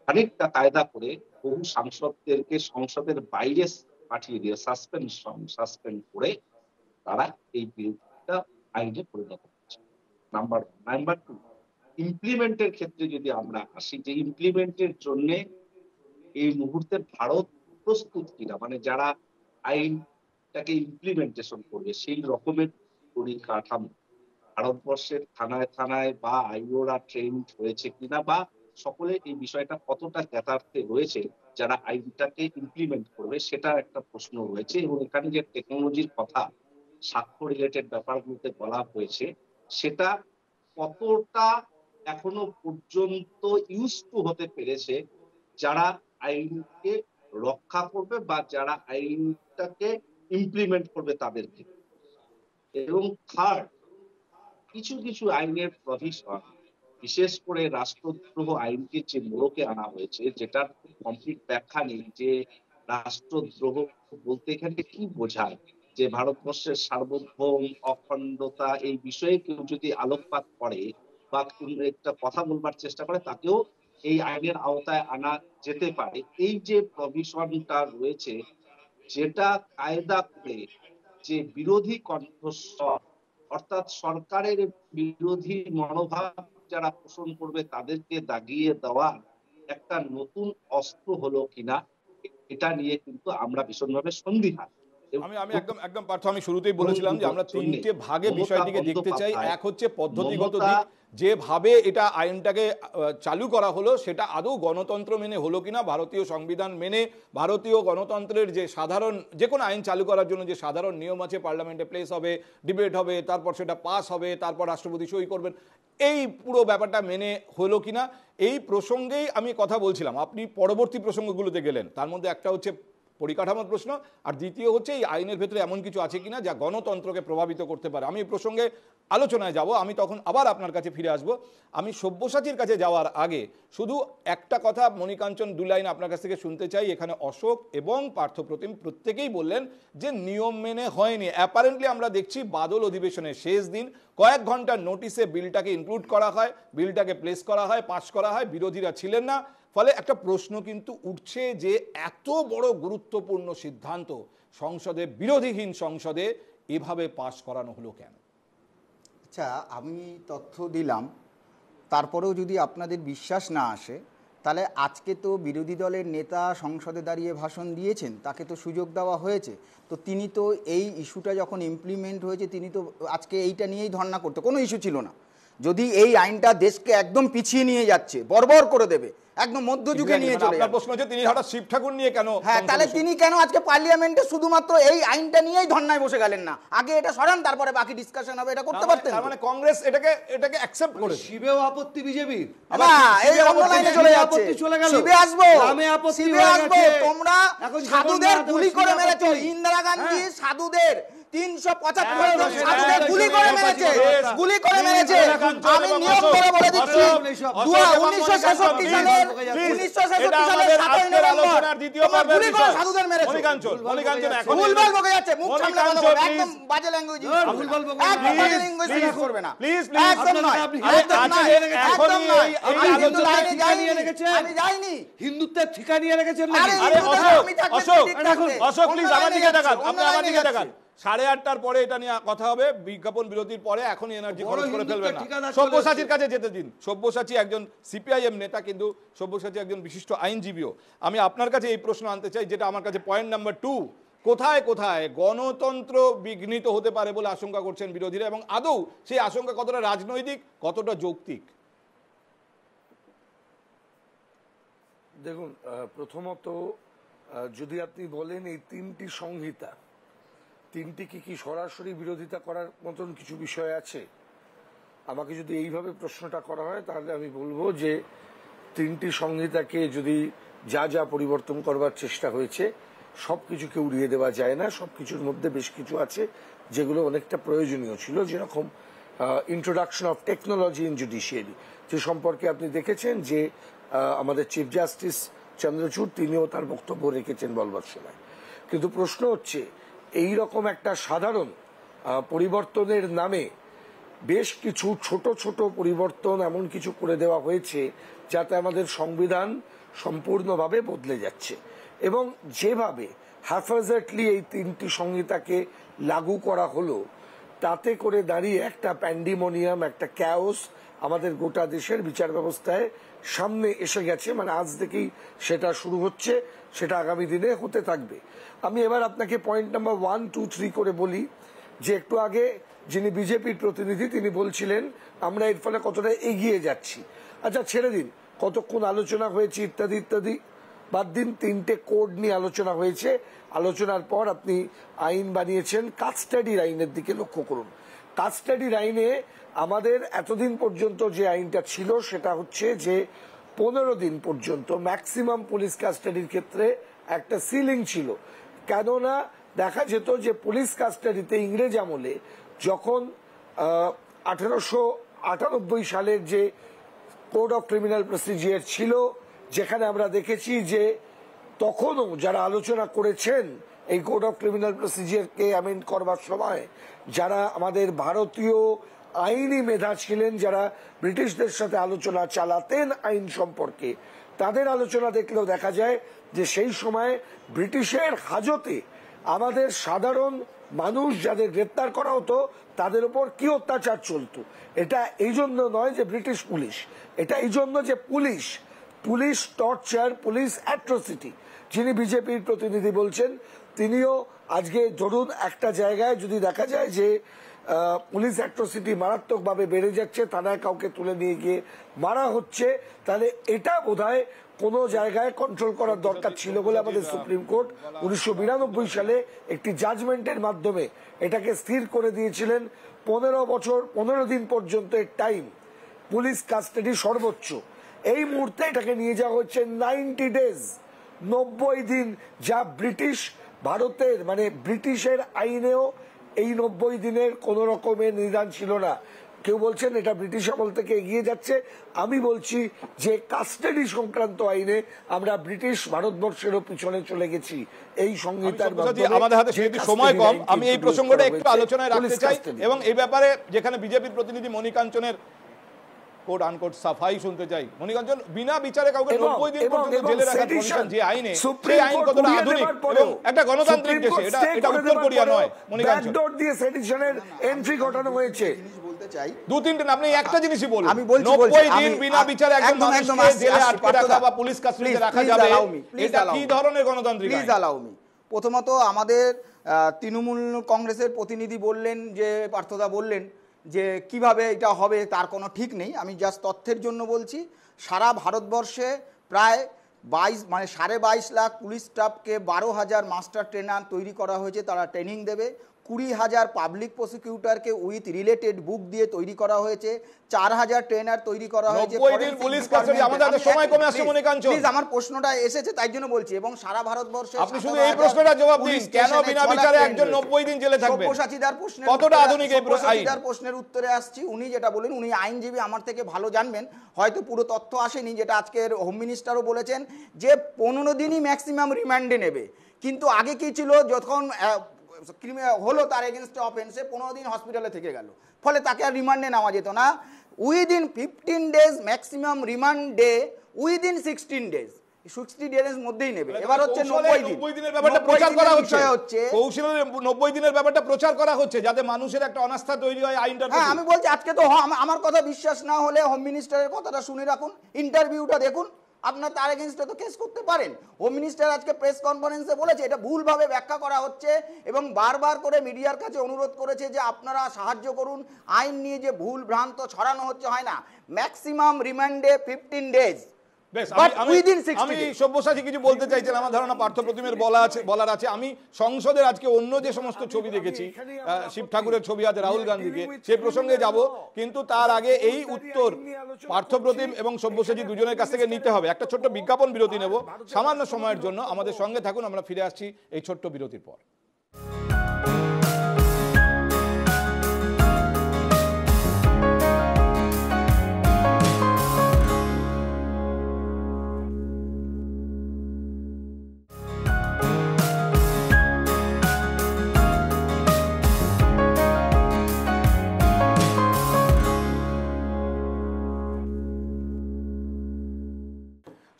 খানিকটা কায়দা করে বহু সাংসদদেরকে সংসদের বাইরে পাঠিয়ে দিয়ে সাসপেন্ড করে তারা এই বিরোধিতা আইনে পরিণত করছে। নাম্বার 2, ইমপ্লিমেন্টের ক্ষেত্রে যদি আমরা আসি, যে ইমপ্লিমেন্টের জন্য এই মুহূর্তে ভারত প্রস্তুত কিনা, মানে যারা আইনটাকে ইমপ্লিমেন্টেশন করবে সেই রকমের পরিকাঠামো ভারতবর্ষের থানায় থানায় বা আইওরা ট্রেন্ড হয়েছে কিনা, বা সকলে এই বিষয়টা কতটা জ্ঞাতার্থে রয়েছে যারা আইনটাকে ইমপ্লিমেন্ট করবে, সেটা একটা প্রশ্ন রয়েছে। এবং এখানে যে টেকনোলজির কথা, স্বাক্ষর রিলেটেড ব্যাপারগুলোতে বলা হয়েছে, সেটা কতটা এখনো পর্যন্ত ইউজ টু হতে পেরেছে যারা আইনকে রক্ষা করবে বা যারা আইনটাকে ইমপ্লিমেন্ট করবে তাদেরকে। এবং থার্ড, কিছু কিছু আইনের প্রভিশন, বিশেষ করে রাষ্ট্রদ্রোহ আইনকে যে মোড়কে আনা হয়েছে, যেটার কমপ্লিট ব্যাখ্যা নেই যে রাষ্ট্রদ্রোহ বলতে এখানে কি বোঝায়, যে ভারতবর্ষের সার্বভৌম অখণ্ডতা এই বিষয়ে কেউ যদি আলোকপাত করে বা একটা কথা বলবার চেষ্টা করে, তাকেও এই আইনের আওতায় আনা যেতে পারে। এই যে প্রভিশনটা রয়েছে, যেটা কায়দা করে যে বিরোধী কণ্ঠস্বর, অর্থাৎ সরকারের বিরোধী মনোভাব যারা পোষণ করবে তাদেরকে দাগিয়ে দেওয়া একটা নতুন অস্ত্র হলো কিনা, এটা নিয়ে কিন্তু আমরা ভীষণভাবে সন্দিহান। আমি একদম পার্থ, আমি শুরুতেই বলেছিলাম যে আমরা তিনটে ভাগে বিষয়টিকে দেখতে চাই। এক হচ্ছে পদ্ধতিগত দিক, যেভাবে এটা আইনটাকে চালু করা হলো সেটা আদৌ গণতন্ত্র মেনে হলো কিনা, ভারতীয় সংবিধান মেনে, ভারতীয় গণতন্ত্রের যে সাধারণ যে কোনো আইন চালু করার জন্য যে সাধারণ নিয়ম আছে, পার্লামেন্টে প্লেস হবে, ডিবেট হবে, তারপর সেটা পাস হবে, তারপর রাষ্ট্রপতি সই করবেন, এই পুরো ব্যাপারটা মেনে হলো কিনা, এই প্রসঙ্গেই আমি কথা বলছিলাম। আপনি পরবর্তী প্রসঙ্গগুলোতে গেলেন, তার মধ্যে একটা হচ্ছে পরিকাঠামোর প্রশ্ন, আর দ্বিতীয় হচ্ছে এই আইনের ভেতরে এমন কিছু আছে কিনা যা গণতন্ত্রকে প্রভাবিত করতে পারে। আমি এই প্রসঙ্গে আলোচনায় যাব, আমি তখন আবার আপনার কাছে ফিরে আসব। আমি সব্যসাচীর কাছে যাওয়ার আগে শুধু একটা কথা মণিকাঞ্চন দু লাইন আপনার কাছ থেকে শুনতে চাই। এখানে অশোক এবং পার্থপ্রতিম প্রত্যেকেই বললেন যে নিয়ম মেনে হয়নি। অ্যাপারেন্টলি আমরা দেখছি বাদল অধিবেশনের শেষ দিন কয়েক ঘন্টার নোটিশে বিলটাকে ইনক্লুড করা হয়, বিলটাকে প্লেস করা হয়, পাস করা হয়, বিরোধীরা ছিলেন না। ফলে একটা প্রশ্ন কিন্তু উঠছে যে এত বড় গুরুত্বপূর্ণ সিদ্ধান্ত সংসদে, বিরোধীহীন সংসদে এভাবে পাস করানো হলো কেন? আচ্ছা, আমি তথ্য দিলাম, তারপরেও যদি আপনাদের বিশ্বাস না আসে, তাহলে আজকে তো বিরোধী দলের নেতা সংসদে দাঁড়িয়ে ভাষণ দিয়েছেন, তাকে তো সুযোগ দেওয়া হয়েছে, তো তিনি তো এই ইস্যুটা যখন ইমপ্লিমেন্ট হয়েছে তিনি তো আজকে এইটা নিয়েই ধর্ণা করতে, কোনো ইস্যু ছিল না। যদি এই আইনটা দেশকে একদম পিছিয়ে নিয়ে যাচ্ছে, বর্বর করে দেবে, একদম মধ্যযুগে নিয়ে চলে যাবে, প্রশ্ন হচ্ছে তিনি হঠাৎ শিব ঠাকুর নিয়ে কেন? হ্যাঁ, তাহলে তিনি কেন আজকে পার্লামেন্টে শুধুমাত্র এই আইনটা নিয়েই ধর্ণায় বসে গেলেন না? আগে এটা সরান, তারপরে বাকি ডিসকাশন হবে, এটা করতে পারতেন। মানে কংগ্রেস এটাকে অ্যাকসেপ্ট করে, শিবেও আপত্তি বিজেপির, না এই অন্য লাইনে চলে যাচ্ছে, শিবে আসবো, শিবে আসবো। তোমরা সাধুদের গুলি করে মেরেছো, ইন্দিরা গান্ধী সাধুদের 375 জন সাধুদের গুলি করে মেরেছে, গুলি করে মেরেছে। আমি নিয়ম করে বলে দিচ্ছি, 1966 সালের 7ই নভেম্বর গুলি করে সাধুদের মেরেছে। মণিকাঞ্চন এখন ভুলভাল বকে যাচ্ছে, মুখ সামনে কথা বলো, একদম বাজে ল্যাঙ্গুয়েজ ইউজ করবে না, একদম বাজে ল্যাঙ্গুয়েজ ইউজ করবে না, প্লিজ একদম নয়, একদম নয়, একদম নয়। আমি হিন্দু লাইনে যাইনি, আমি যাইনি, হিন্দুত্বের ঠিকা নিয়ে রেখেছেন। আরে অশোক প্লিজ আমার দিকে তাকান, আপনি আমার দিকে তাকান। 8:30টার পরে এটা নিয়ে কথা হবে, বিজ্ঞাপন বিরতির পরে, এখনই এনার্জি খরচ করে ফেলবেন না। সব্যসাচীর কাছে যেতে দিন। সব্যসাচী একজন সিপিআইএম নেতা, কিন্তু সব্যসাচী একজন বিশিষ্ট আইনজীবীও। আমি আপনার কাছে এই প্রশ্ন আনতে চাই, যেটা আমার কাছে পয়েন্ট নাম্বার 2, কোথায় কোথায় গণতন্ত্র বিঘ্নিত হতে পারে বলে আশঙ্কা করছেন বিরোধীরা, এবং আদৌ সেই আশঙ্কা কতটা রাজনৈতিক, কতটা যৌক্তিক? দেখুন, প্রথমত যদি আপনি বলেন এই তিনটি সংহিতা, তিনটি কি সরাসরি বিরোধিতা করার মতন কিছু বিষয় আছে, আমাকে যদি এইভাবে প্রশ্নটা করা হয় তাহলে আমি বলবো যে তিনটি সংহিতাকে যদি যা যা পরিবর্তন করবার চেষ্টা হয়েছে সবকিছুকে উড়িয়ে দেওয়া যায় না। সবকিছুর মধ্যে বেশ কিছু আছে যেগুলো অনেকটা প্রয়োজনীয় ছিল, যেরকম introduction of technology in judiciary, যে সম্পর্কে আপনি দেখেছেন যে আমাদের চিফ জাস্টিস চন্দ্রচূড় তিনিও তার বক্তব্য রেখেছেন বলবার সময়। কিন্তু প্রশ্ন হচ্ছে এই রকম একটা সাধারণ পরিবর্তনের নামে বেশ কিছু ছোট ছোট পরিবর্তন এমন কিছু করে দেওয়া হয়েছে যাতে আমাদের সংবিধান সম্পূর্ণভাবে বদলে যাচ্ছে, এবং যেভাবে হ্যাফাজেটলি এই তিনটি সংহিতাকে লাগু করা হলো তাতে করে দাঁড়িয়ে একটা প্যান্ডিমোনিয়াম, একটা ক্যাওস আমাদের গোটা দেশের বিচার ব্যবস্থায় সামনে এসে গেছে। মানে আজ থেকেই সেটা শুরু হচ্ছে, সেটা আগামী দিনে হতে থাকবে। আমি এবার আপনাকে পয়েন্ট নাম্বার 1, 2, 3 করে বলি যে একটু আগে যিনি বিজেপির প্রতিনিধি তিনি বলছিলেন আমরা এর ফলে কতটা এগিয়ে যাচ্ছি। আচ্ছা ছেড়ে দিন কতক্ষণ আলোচনা হয়েছে ইত্যাদি ইত্যাদি, বাদ দিন, 3টে কোড নিয়ে আলোচনা হয়েছে। আলোচনার পর আপনি আইন বানিয়েছেন। কাস্টাডির আইনের দিকে লক্ষ্য করুন। কাস্টাডির আইনে আমাদের এতদিন পর্যন্ত যে আইনটা ছিল সেটা হচ্ছে যে 15 দিন পর্যন্ত ম্যাক্সিমাম পুলিশ কাস্টাডির ক্ষেত্রে একটা সিলিং ছিল। কেননা দেখা যেত যে পুলিশ কাস্টাডিতে ইংরেজ আমলে যখন 1898 সালের যে কোড অফ ক্রিমিনাল প্রসিজিয়ার ছিল, যেখানে আমরা দেখেছি যে তখনও যারা আলোচনা করেছেন এই কোড অফ ক্রিমিনাল প্রসিজিয়ারকে অ্যামেন্ড করবার সময়, যারা আমাদের ভারতীয় আইনি মেধা ছিলেন, যারা ব্রিটিশদের সাথে আলোচনা চালাতেন আইন সম্পর্কে, তাদের আলোচনা দেখলেও দেখা যায় যে সেই সময় ব্রিটিশের হাজতে আমাদের সাধারণ মানুষ যাদের গ্রেপ্তার করা হতো তাদের উপর কি অত্যাচার চলতো। এটা এই জন্য নয় যে ব্রিটিশ পুলিশ, এটা এই জন্য যে পুলিশ টর্চার, পুলিশ অ্যাট্রোসিটি। যিনি বিজেপির প্রতিনিধি বলছেন তিনিও আজকে ধরুন একটা জায়গায় যদি দেখা যায় যে পুলিশ অ্যাট্রোসিটি মারাত্মকভাবে বেড়ে যাচ্ছে, থানায় কাউকে তুলে নিয়ে গিয়ে মারা হচ্ছে, তাহলে এটা বোধহয় কোনো জায়গায় কন্ট্রোল করার দরকার ছিল বলে আমাদের সুপ্রিম কোর্ট 1992 সালে একটি জাজমেন্টের মাধ্যমে এটাকে স্থির করে দিয়েছিলেন। 15 বছর 15 দিন পর্যন্ত টাইম পুলিশ কাস্টাডি সর্বোচ্চ। এই মুহূর্তে এটাকে নিয়ে যাওয়া হচ্ছে 90 ডেজ, 90 দিন, যা ব্রিটিশ ভারতের মানে ব্রিটিশের আইনেও এই 90 দিনের কোন রকমের নিদান ছিল না। কেউ বলছেন এটা ব্রিটিশ আমল থেকে এগিয়ে যাচ্ছে, আমি বলছি যে কাস্টাডি সংক্রান্ত আইনে আমরা ব্রিটিশ ভারতবর্ষেরও পিছনে চলে গেছি। এই সংহিতার মাধ্যমে আমাদের হাতে সেটি সময় কম, আমি এই প্রসঙ্গটা একটু আলোচনায় রাখতে চাই এবং এই ব্যাপারে যেখানে বিজেপির প্রতিনিধি মণিকাঞ্চনের কোড আনকোড সাফাই শুনতে চাই। মণিকাঞ্চন, বিনা বিচারে কাউকে 90 দিন পর্যন্ত জেলে রাখার কন্ডিশন যে আইনে, সেই আইন কতটা আধুনিক এবং একটা গণতান্ত্রিক দেশে, এটা উত্তর কোরিয়া নয়। মণিকাঞ্চন, ব্যাকডোর দিয়ে সেডিশনের এন্ট্রি ঘটানো হয়েছে। চাই 2-3টা আপনি একটা জিনিসই বলুন। আমি বলছি 90 দিন বিনা বিচারে একজন মানুষকে জেলে আটকে রাখা বা পুলিশ কাস্টাডিতে রাখা যাবে, এটা কি ধরনের গণতান্ত্রিক আইন? Please allow me. প্রথমত আমাদের তৃণমূল কংগ্রেসের প্রতিনিধি বললেন যে, পার্থদা বললেন যে কিভাবে এটা হবে তার কোনো ঠিক নেই। আমি জাস্ট তথ্যের জন্য বলছি, সারা ভারতবর্ষে প্রায় 22 লাখ পুলিশ স্টাফকে 12,000 মাস্টার ট্রেনার তৈরি করা হয়েছে, তারা ট্রেনিং দেবে। 20,000 পাবলিক প্রসিকিউটরকে উইথ রিলেটেড বুক দিয়ে তৈরি করা হয়েছে। 4,000 ট্রেনার তৈরি করা হয়েছে। আমার প্রশ্নটা এসেছে তাই জন্য বলছি। এবং সারা ভারতবর্ষে আপনি শুধু এই প্রশ্নটা জবাব দিন, কেন বিনা বিচারে একজন 90 দিন জেলে থাকবে? সব্যসাচীদার প্রশ্নের কতটা আধুনিক এই আইন? প্রশ্নের উত্তরে আসছি। উনি যেটা বলেন, উনি আইনজীবী, আমার থেকে ভালো জানবেন, হয়তো পুরো তথ্য আসেনি, যেটা আজকের হোম মিনিস্টারও বলেছেন যে 15 দিনই ম্যাক্সিমাম রিমান্ডে নেবে। কিন্তু আগে কি ছিল, যখন হলো তার এগেনস্টে অফেন্সে 15 দিন হসপিটালে থেকে গেল, ফলে তাকে আর রিমান্ডে নেওয়া যেত না। Within 15 days maximum remand day, within 16 days, 60 ডেজের মধ্যেই নেবে। এবার হচ্ছে 90 দিনের ব্যাপারটা প্রচার করা হচ্ছে, কৌশলের 90 দিনের ব্যাপারটা প্রচার করা হচ্ছে যাতে মানুষের একটা অনাস্থা তৈরি হয় আইনটার। হ্যাঁ, আমি বলছি আজকে তো আমার কথা বিশ্বাস না হলে হোম মিনিস্টারের কথাটা শুনে রাখুন, ইন্টারভিউটা দেখুন, আপনার তার এগেইনস্টে তো কেস করতে পারেন। হোম মিনিস্টার আজকে প্রেস কনফারেন্সে বলেছে এটা ভুলভাবে ব্যাখ্যা করা হচ্ছে এবং বারবার করে মিডিয়ার কাছে অনুরোধ করেছে যে আপনারা সাহায্য করুন, আইন নিয়ে যে ভুল ভ্রান্ত ছড়ানো হচ্ছে হয় না। ম্যাক্সিমাম রিমান্ডে 15 ডেজ। আমি সব্যসাচী কিছু বলতে চাইছিলাম, আমার ধারণা পার্থ প্রতিমের বলার আছে। আমি সংসদের আজকে অন্য যে সমস্ত ছবি দেখেছি, শিব ঠাকুরের ছবি আছে, রাহুল গান্ধীকে, সেই প্রসঙ্গে যাব, কিন্তু তার আগে এই উত্তর পার্থ প্রতিম এবং সব্যসাচী দুজনের কাছ থেকে নিতে হবে। একটা ছোট্ট বিজ্ঞাপন বিরতি নেব সামান্য সময়ের জন্য, আমাদের সঙ্গে থাকুন, আমরা ফিরে আসছি এই ছোট্ট বিরতির পর।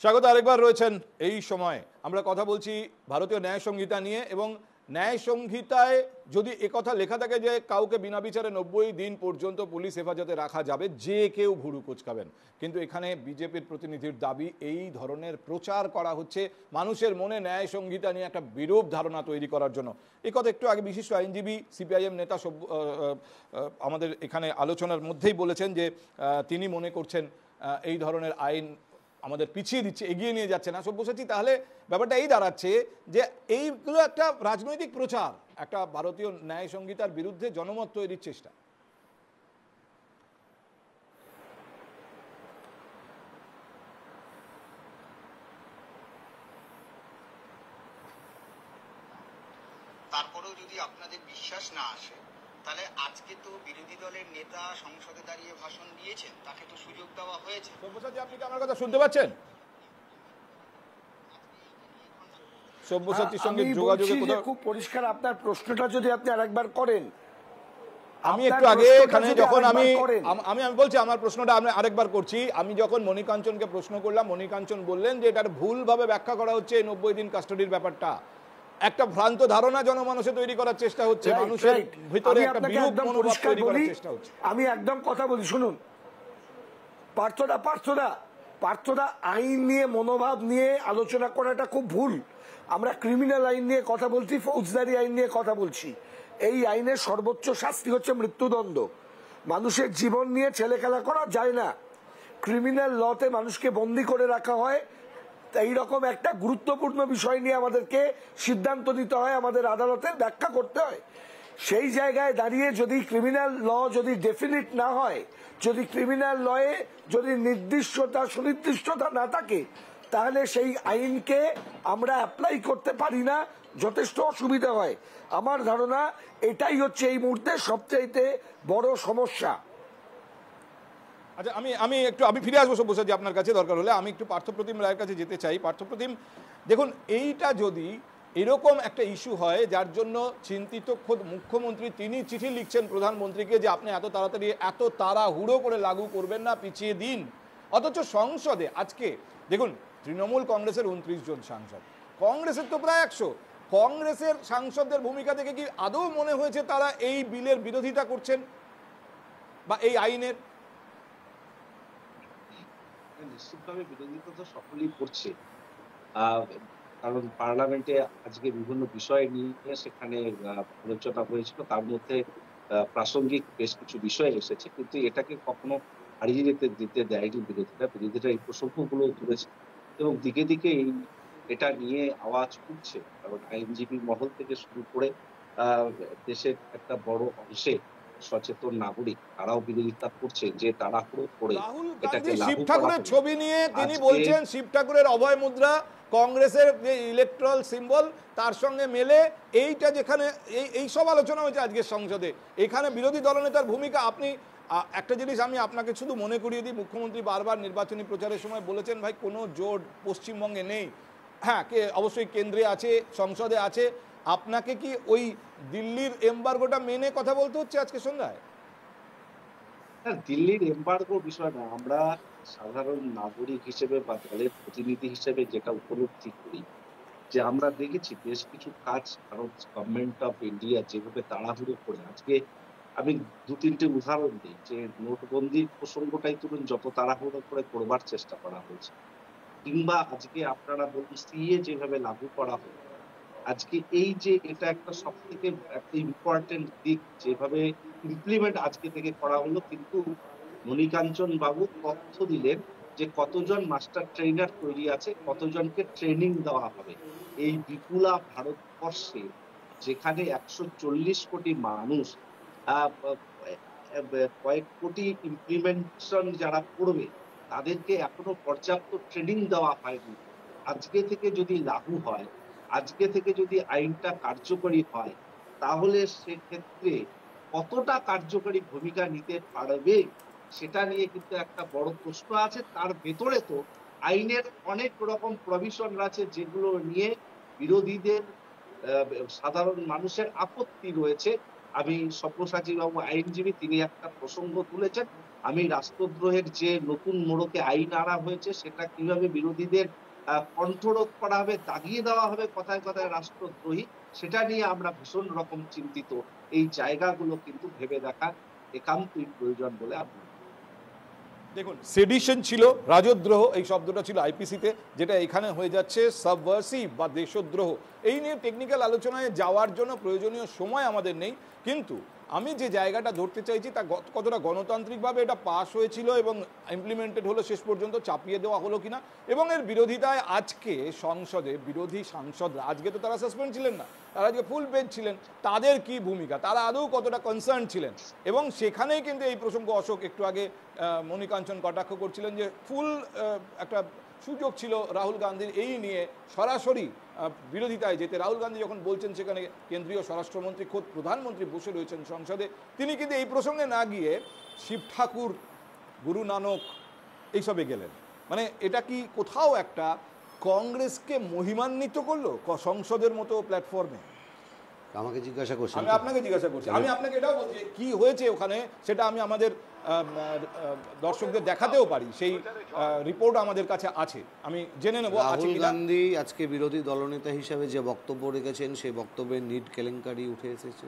স্বাগত আরেকবার রয়েছেন এই সময়। আমরা কথা বলছি ভারতীয় ন্যায় সংহিতা নিয়ে এবং ন্যায় সংহিতায় যদি একথা লেখা থাকে যে কাউকে বিনা বিচারে 90 দিন পর্যন্ত পুলিশ হেফাজতে রাখা যাবে, যে কেউ ভুরু কুচকাবেন, কিন্তু এখানে বিজেপির প্রতিনিধির দাবি এই ধরনের প্রচার করা হচ্ছে মানুষের মনে ন্যায় সংহিতা নিয়ে একটা বিরূপ ধারণা তৈরি করার জন্য। এই কথা একটু আগে বিশিষ্ট আইনজীবী সিপিআইএম নেতা আমাদের এখানে আলোচনার মধ্যেই বলেছেন যে তিনি মনে করছেন এই ধরনের আইন আমাদের পিছিয়ে দিচ্ছে, এগিয়ে নিয়ে যাচ্ছে না সব্যসাচী, তাহলে ব্যাপারটা এই দাঁড়াচ্ছে যে এইগুলো একটা রাজনৈতিক প্রচার, একটা ভারতীয় ন্যায় সংহিতার বিরুদ্ধে জনমত তৈরির চেষ্টা। তারপরেও যদি আপনাদের বিশ্বাস না আসে, তাহলে আজকে তো বিরোধী দলের নেতা সংসদে দাঁড়িয়ে ভাষণ দিয়েছেন, তাকে তো সুযোগ দেওয়া হয়েছে। সব্যসাচী, আপনি কি আমার কথা শুনতে পাচ্ছেন? সব্যসাচীর সঙ্গে যোগাযোগে খুব পরিষ্কার আপনার প্রশ্নটা যদি আপনি আরেকবার করেন। আমি একটু আগে এখানে যখন আমি বলছি আমার প্রশ্নটা আমি আরেকবার করছি। আমি যখন মণিকাঞ্চনকে প্রশ্ন করলাম, মণিকাঞ্চন বললেন যে এটার ভুলভাবে ব্যাখ্যা করা হচ্ছে এই 90 দিন কাস্টডির ব্যাপারটা, একটা ভ্রান্ত ধারণা জনমানসে তৈরি করার চেষ্টা হচ্ছে, মানুষের ভিতরে একটা বিরূপ মনোভাব তৈরি করার চেষ্টা হচ্ছে। আমি একদম কথা বলি, শুনুন পার্থদা, আইন নিয়ে মনোভাব নিয়ে আলোচনা করাটা খুব ভুল। আমরা ক্রিমিনাল আইন নিয়ে কথা বলছি, ফৌজদারি আইন নিয়ে কথা বলছি। এই আইনের সর্বোচ্চ শাস্তি হচ্ছে মৃত্যুদণ্ড। মানুষের জীবন নিয়ে ছেলেখেলা করা যায় না। ক্রিমিনাল লতে মানুষকে বন্দী করে রাখা হয়, এইরকম একটা গুরুত্বপূর্ণ বিষয় নিয়ে আমাদেরকে সিদ্ধান্ত নিতে হয়, আমাদের আদালতের ব্যাখ্যা করতে হয়। সেই জায়গায় দাঁড়িয়ে যদি ক্রিমিনাল ল যদি ডেফিনিট না হয়, যদি ক্রিমিনাল লয়ে যদি নির্দিষ্টতা সুনির্দিষ্টতা না থাকে, তাহলে সেই আইনকে আমরা অ্যাপ্লাই করতে পারি না, যথেষ্ট অসুবিধা হয়। আমার ধারণা এটাই হচ্ছে এই মুহূর্তে সবচাইতে বড় সমস্যা। আচ্ছা, আমি ফিরে আসবো সব্যসাচী আপনার কাছে, দরকার হলে আমি একটু পার্থপ্রতিম রায়ের কাছে যেতে চাই। পার্থপ্রতিম, দেখুন এইটা যদি এরকম একটা ইস্যু হয় যার জন্য চিন্তিত খোদ মুখ্যমন্ত্রী, তিনি চিঠি লিখছেন প্রধানমন্ত্রীকে যে আপনি এত তাড়াতাড়ি এত তাড়াহুড়ো করে লাগু করবেন না, পিছিয়ে দিন, অথচ সংসদে আজকে দেখুন তৃণমূল কংগ্রেসের 29 জন সাংসদ, কংগ্রেসের তো প্রায় 100, কংগ্রেসের সাংসদদের ভূমিকা থেকে কি আদৌ মনে হয়েছে তারা এই বিলের বিরোধিতা করছেন বা এই আইনের? নিশ্চিতভাবে বিরোধিতা তো সকলেই করছে, কারণ পার্লামেন্টে আজকে বিভিন্ন বিষয় নিয়ে সেখানে আলোচনা হয়েছিল, তার মধ্যে প্রাসঙ্গিক বেশ কিছু বিষয় এসেছে, কিন্তু এটাকে কখনো হারিয়ে দিতে দেয়নি বিরোধীরা এই প্রসঙ্গগুলো তুলেছে এবং দিকে দিকে এটা নিয়ে আওয়াজ উঠছে। কারণ আইনজীবী মহল থেকে শুরু করে দেশের একটা বড় অংশে সচেতন নাগরিক তারাও বিরোধিতা করছে যে তাড়াহুড়ো করে এটাকে শিব ঠাকুরের ছবি নিয়ে তিনি বলছেন শিব ঠাকুরের অভয় মুদ্রা কংগ্রেসের যে ইলেকট্রাল সিম্বল তার সঙ্গে মেলে, এইটা যেখানে এই সব আলোচনা হয়েছে আজকের সংসদে, এখানে বিরোধী দলনেতার ভূমিকা। আপনি একটা জিনিস আমি আপনাকে শুধু মনে করিয়ে দিই, মুখ্যমন্ত্রী বারবার নির্বাচনী প্রচারের সময় বলেছেন ভাই কোনো জোট পশ্চিমবঙ্গে নেই, হ্যাঁ অবশ্যই কেন্দ্রে আছে, সংসদে আছে, আপনাকে কি ওই দিল্লির এমবার্গোটা মেনে কথা বলতে হচ্ছে আজকে সন্ধ্যায়? দিল্লির এমবার্গো বিষয় না, আমরা সাধারণ নাগরিক হিসেবে বা দলের প্রতিনিধি হিসেবে যেটা উপলব্ধি করি যে আমরা দেখেছি বেশ কিছু কাজ ভারত গভর্নমেন্ট অফ ইন্ডিয়া যেভাবে তাড়াহুড়ো করে, আজকে আমি 2-3টে উদাহরণ দিই, যে নোটবন্দির প্রসঙ্গটাই তুলুন, যত তাড়াহুড়ো করে করবার চেষ্টা করা হয়েছে, কিংবা আজকে আপনারা বলুন সিএ যেভাবে লাগু করা হলো, আজকে এই যে এটা একটা সব থেকে একটা ইম্পর্টেন্ট দিক যেভাবে ইমপ্লিমেন্ট আজকে থেকে করা হলো, কিন্তু মণিকাঞ্চন বাবু তথ্য দিলেন যে কতজন মাস্টার ট্রেনার তৈরি আছে, কতজনকে ট্রেনিং দেওয়া হবে। এই বিপুলা ভারতবর্ষে যেখানে 140 কোটি মানুষ, কয়েক কোটি ইমপ্লিমেন্টেশন যারা করবে তাদেরকে এখনো পর্যাপ্ত ট্রেনিং দেওয়া হয়নি। আজকে থেকে যদি লাগু হয়, আজকে থেকে যদি আইনটা কার্যকরী হয়, তাহলে সেক্ষেত্রে কতটা কার্যকরী ভূমিকা নিতে পারবে সেটা নিয়ে কিন্তু একটা বড় প্রশ্ন আছে। তার ভেতরে তো আইনের অনেক রকম প্রভিশন আছে যেগুলো নিয়ে বিরোধীদের, সাধারণ মানুষের আপত্তি রয়েছে। আমি সব্যসাচী বাবু আইনজীবী, তিনি একটা প্রসঙ্গ তুলেছেন, আমি রাষ্ট্রদ্রোহের যে নতুন মোড়কে আইন আনা হয়েছে সেটা কিভাবে বিরোধীদের কণ্ঠরোধ করা হবে, দাগিয়ে দেওয়া হবে কথায় কথায় রাষ্ট্রদ্রোহী, সেটা নিয়ে আমরা ভীষণ রকম চিন্তিত। এই জায়গাগুলো কিন্তু ভেবে দেখা একান্তই প্রয়োজন বলে আপনি দেখুন। সেডিশন ছিল, রাজদ্রোহ এই শব্দটা ছিল আইপিসিতে, যেটা এখানে হয়ে যাচ্ছে সাবভার্সিভ বা দেশদ্রোহ। এই নিয়ে টেকনিক্যাল আলোচনায় যাওয়ার জন্য প্রয়োজনীয় সময় আমাদের নেই, কিন্তু আমি যে জায়গাটা ধরতে চাইছি তা কতটা গণতান্ত্রিকভাবে এটা পাস হয়েছিল এবং ইমপ্লিমেন্টেড হলো শেষ পর্যন্ত চাপিয়ে দেওয়া হলো কিনা, এবং এর বিরোধিতায় আজকে সংসদে বিরোধী সাংসদরা, আজকে তো তারা সাসপেন্ড ছিলেন না, তারা আজকে ফুল বেঞ্চ ছিলেন, তাদের কি ভূমিকা, তারা আদৌ কতটা কনসার্ন ছিলেন। এবং সেখানেই কিন্তু এই প্রসঙ্গ অশোক একটু আগে মণিকাঞ্চন কটাক্ষ করছিলেন যে ফুল একটা সুযোগ ছিল রাহুল গান্ধীর এই নিয়ে সরাসরি বিরোধিতায় যেতে। রাহুল গান্ধী যখন বলছেন সেখানে কেন্দ্রীয় স্বরাষ্ট্রমন্ত্রী খোদ প্রধানমন্ত্রী বসে রয়েছেন সংসদে, তিনি কিন্তু এই প্রসঙ্গে না গিয়ে শিব ঠাকুর, গুরু নানক এইসবে গেলেন। মানে এটা কি কোথাও একটা কংগ্রেসকে মহিমান্বিত করলো সংসদের মতো প্ল্যাটফর্মে? আমাকে জিজ্ঞাসা করছি, আমি আপনাকে জিজ্ঞাসা করছি, আমি আপনাকে এটাও বলছি কি হয়েছে ওখানে সেটা আমি আমাদের দর্শকদের দেখাতেও পারি, সেই রিপোর্ট আমাদের কাছে আছে, আমি জেনে নেব। রাহুল গান্ধী আজকে বিরোধী দলনেতা হিসাবে যে বক্তব্য রেখেছেন সেই বক্তব্যে নিট কেলেঙ্কারি উঠে এসেছে,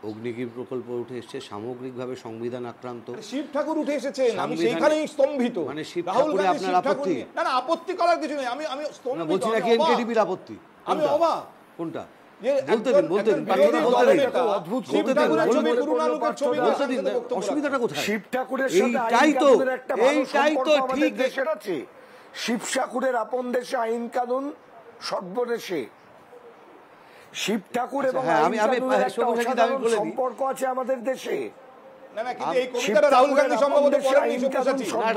অগ্নিবীর প্রকল্প উঠে এসেছে, সামগ্রিকভাবে সংবিধান আক্রান্ত। শিব ঠাকুর উঠে এসেছেন, আমি সেইখানেই স্তম্ভিত। মানে শিব ঠাকুরে আপনার আপত্তি? না না, আপত্তি করার কিছু নেই, আমি স্তম্ভিত। বলছি নাকি এনকেটিভির আপত্তি? আমি অবাক। কোনটা? অসুবিধাটা কোথায়? শিব ঠাকুরের শিব ঠাকুরের আপন দেশে আইন কানুন সর্বদেশে। শিব ঠাকুর এবং সম্পর্ক আছে আমাদের দেশে। রাহুল গান্ধী সম্ভবত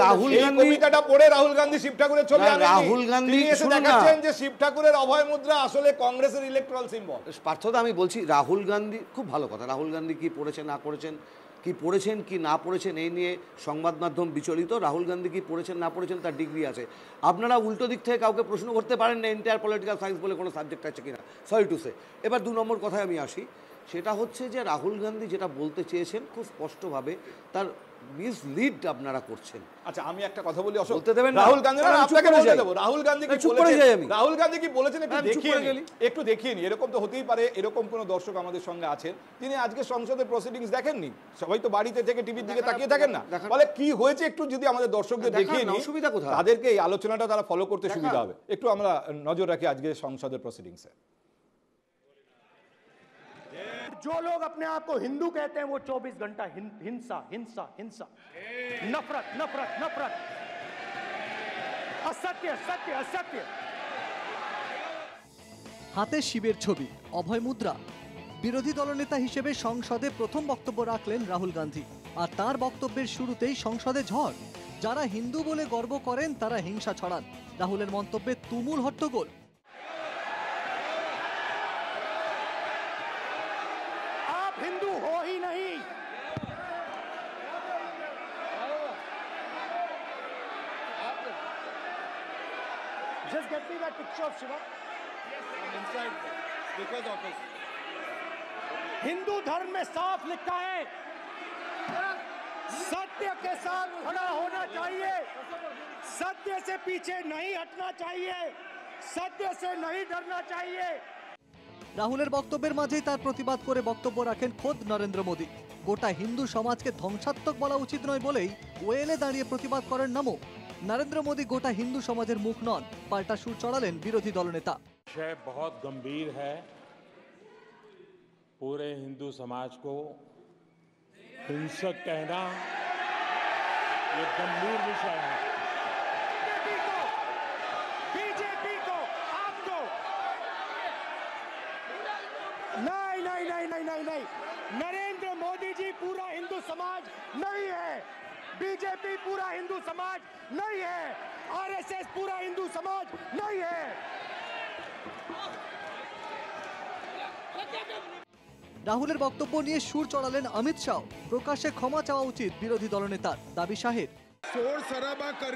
রাহুল কবিতাটা পড়ে রাহুল গান্ধী শিব ঠাকুরের ছবি রাহুল গান্ধী দেখাচ্ছেন যে শিব ঠাকুরের অভয় মুদ্রা আসলে কংগ্রেসের ইলেকট্রাল সিম্বল। পার্থদা আমি বলছি রাহুল গান্ধী খুব ভালো কথা, রাহুল গান্ধী কি পড়েছেন না করেছেন, কি পড়েছেন কি না পড়েছেন এই নিয়ে সংবাদ মাধ্যম বিচলিত। রাহুল গান্ধী কি পড়েছেন না পড়েছেন তার ডিগ্রি আছে। আপনারা উল্টো দিক থেকে কাউকে প্রশ্ন করতে পারেন না এন্টায়ার পলিটিক্যাল সায়েন্স বলে কোনো সাবজেক্ট আছে কিনা, সরি টু সে। এবার 2 নম্বর কথায় আমি আসি, সেটা হচ্ছে যে রাহুল গান্ধী যেটা বলতে চেয়েছেন খুব স্পষ্টভাবে তার মিসলিড আপনারা করছেন। আচ্ছা আমি একটা কথা বলি অশোক, বলতে দেবেন রাহুল গান্ধী আপনাকে বলতে দেব, রাহুল গান্ধী কি বলেছেন, রাহুল গান্ধী কি বলেছেন একটু দেখিয়ে নি। এরকম তো হতেই পারে এরকম কোন দর্শক আমাদের সঙ্গে আছেন যিনি আজকে সংসদের প্রসিডিংস দেখেননি, সবাই তো বাড়িতে থেকে টিভির দিকে তাকিয়ে থাকেন না, বলে কি হয়েছে একটু যদি আমাদের দর্শকদের দেখিয়ে নি, তাদেরকে এই আলোচনাটা তারা ফলো করতে সুবিধা হবে। একটু আমরা নজর রাখি আজকে সংসদের প্রসিডিংসে। जो लोग अपने आप को हिंदू कहते हैं वो 24 घंटा हिंसा हिंसा हिंसा, नफरत नफरत नफरत, असत्य सत्य असत्य। হাতে শিবের ছবি, অভয় মুদ্রা। বিরোধী দলনেতা হিসেবে সংসদে প্রথম বক্তব্য রাখলেন রাহুল গান্ধী, আর তার বক্তব্যের শুরুতেই সংসদে ঝড়। যারা হিন্দু বলে গর্ব করেন তারা হিংসা ছড়ান। রাহুলের মন্তব্যে তুমুল হট্টগোল। हिंदू हो ही नहीं, just get me that picture of Shiva. I'm inside because of it. Hindu धर्म में साफ लिखा है सत्य के साथ खड़ा होना चाहिए, सत्य से पीछे नहीं हटना चाहिए, सत्य से नहीं डरना चाहिए। রাহুলের বক্তব্যের মাঝেই তার প্রতিবাদ করে বক্তব্য রাখেন খোদ নরেন্দ্র মোদী। গোটা হিন্দু সমাজকে ধ্বংসাত্মক বলা উচিত নয় বলেই ওয়েলে দাঁড়িয়ে প্রতিবাদ করেন নমো। নরেন্দ্র মোদী গোটা হিন্দু সমাজের মুখ নন, পাল্টা সুর চড়ালেন বিরোধী দলনেতা। विषय बहुत गंभीर है, पूरे हिंदू समाज को हिंसक कहना ये गंभीर विषय है। बीजेपी को आपको नहीं नहीं नहीं नहीं नहीं नहीं, नरेंद्र मोदी जी पूरा हिंदू समाज नहीं है, बीजेपी पूरा हिंदू समाज नहीं है, आरएसएस पूरा हिंदू समाज नहीं है। রাহুলের বক্তব্য নিয়ে সুর চড়ালেন অমিত শাহ। প্রকাশ্যে ক্ষমা চাওয়া উচিত বিরোধী দলনেতার, দাবি শাহের। शोर शराबा कर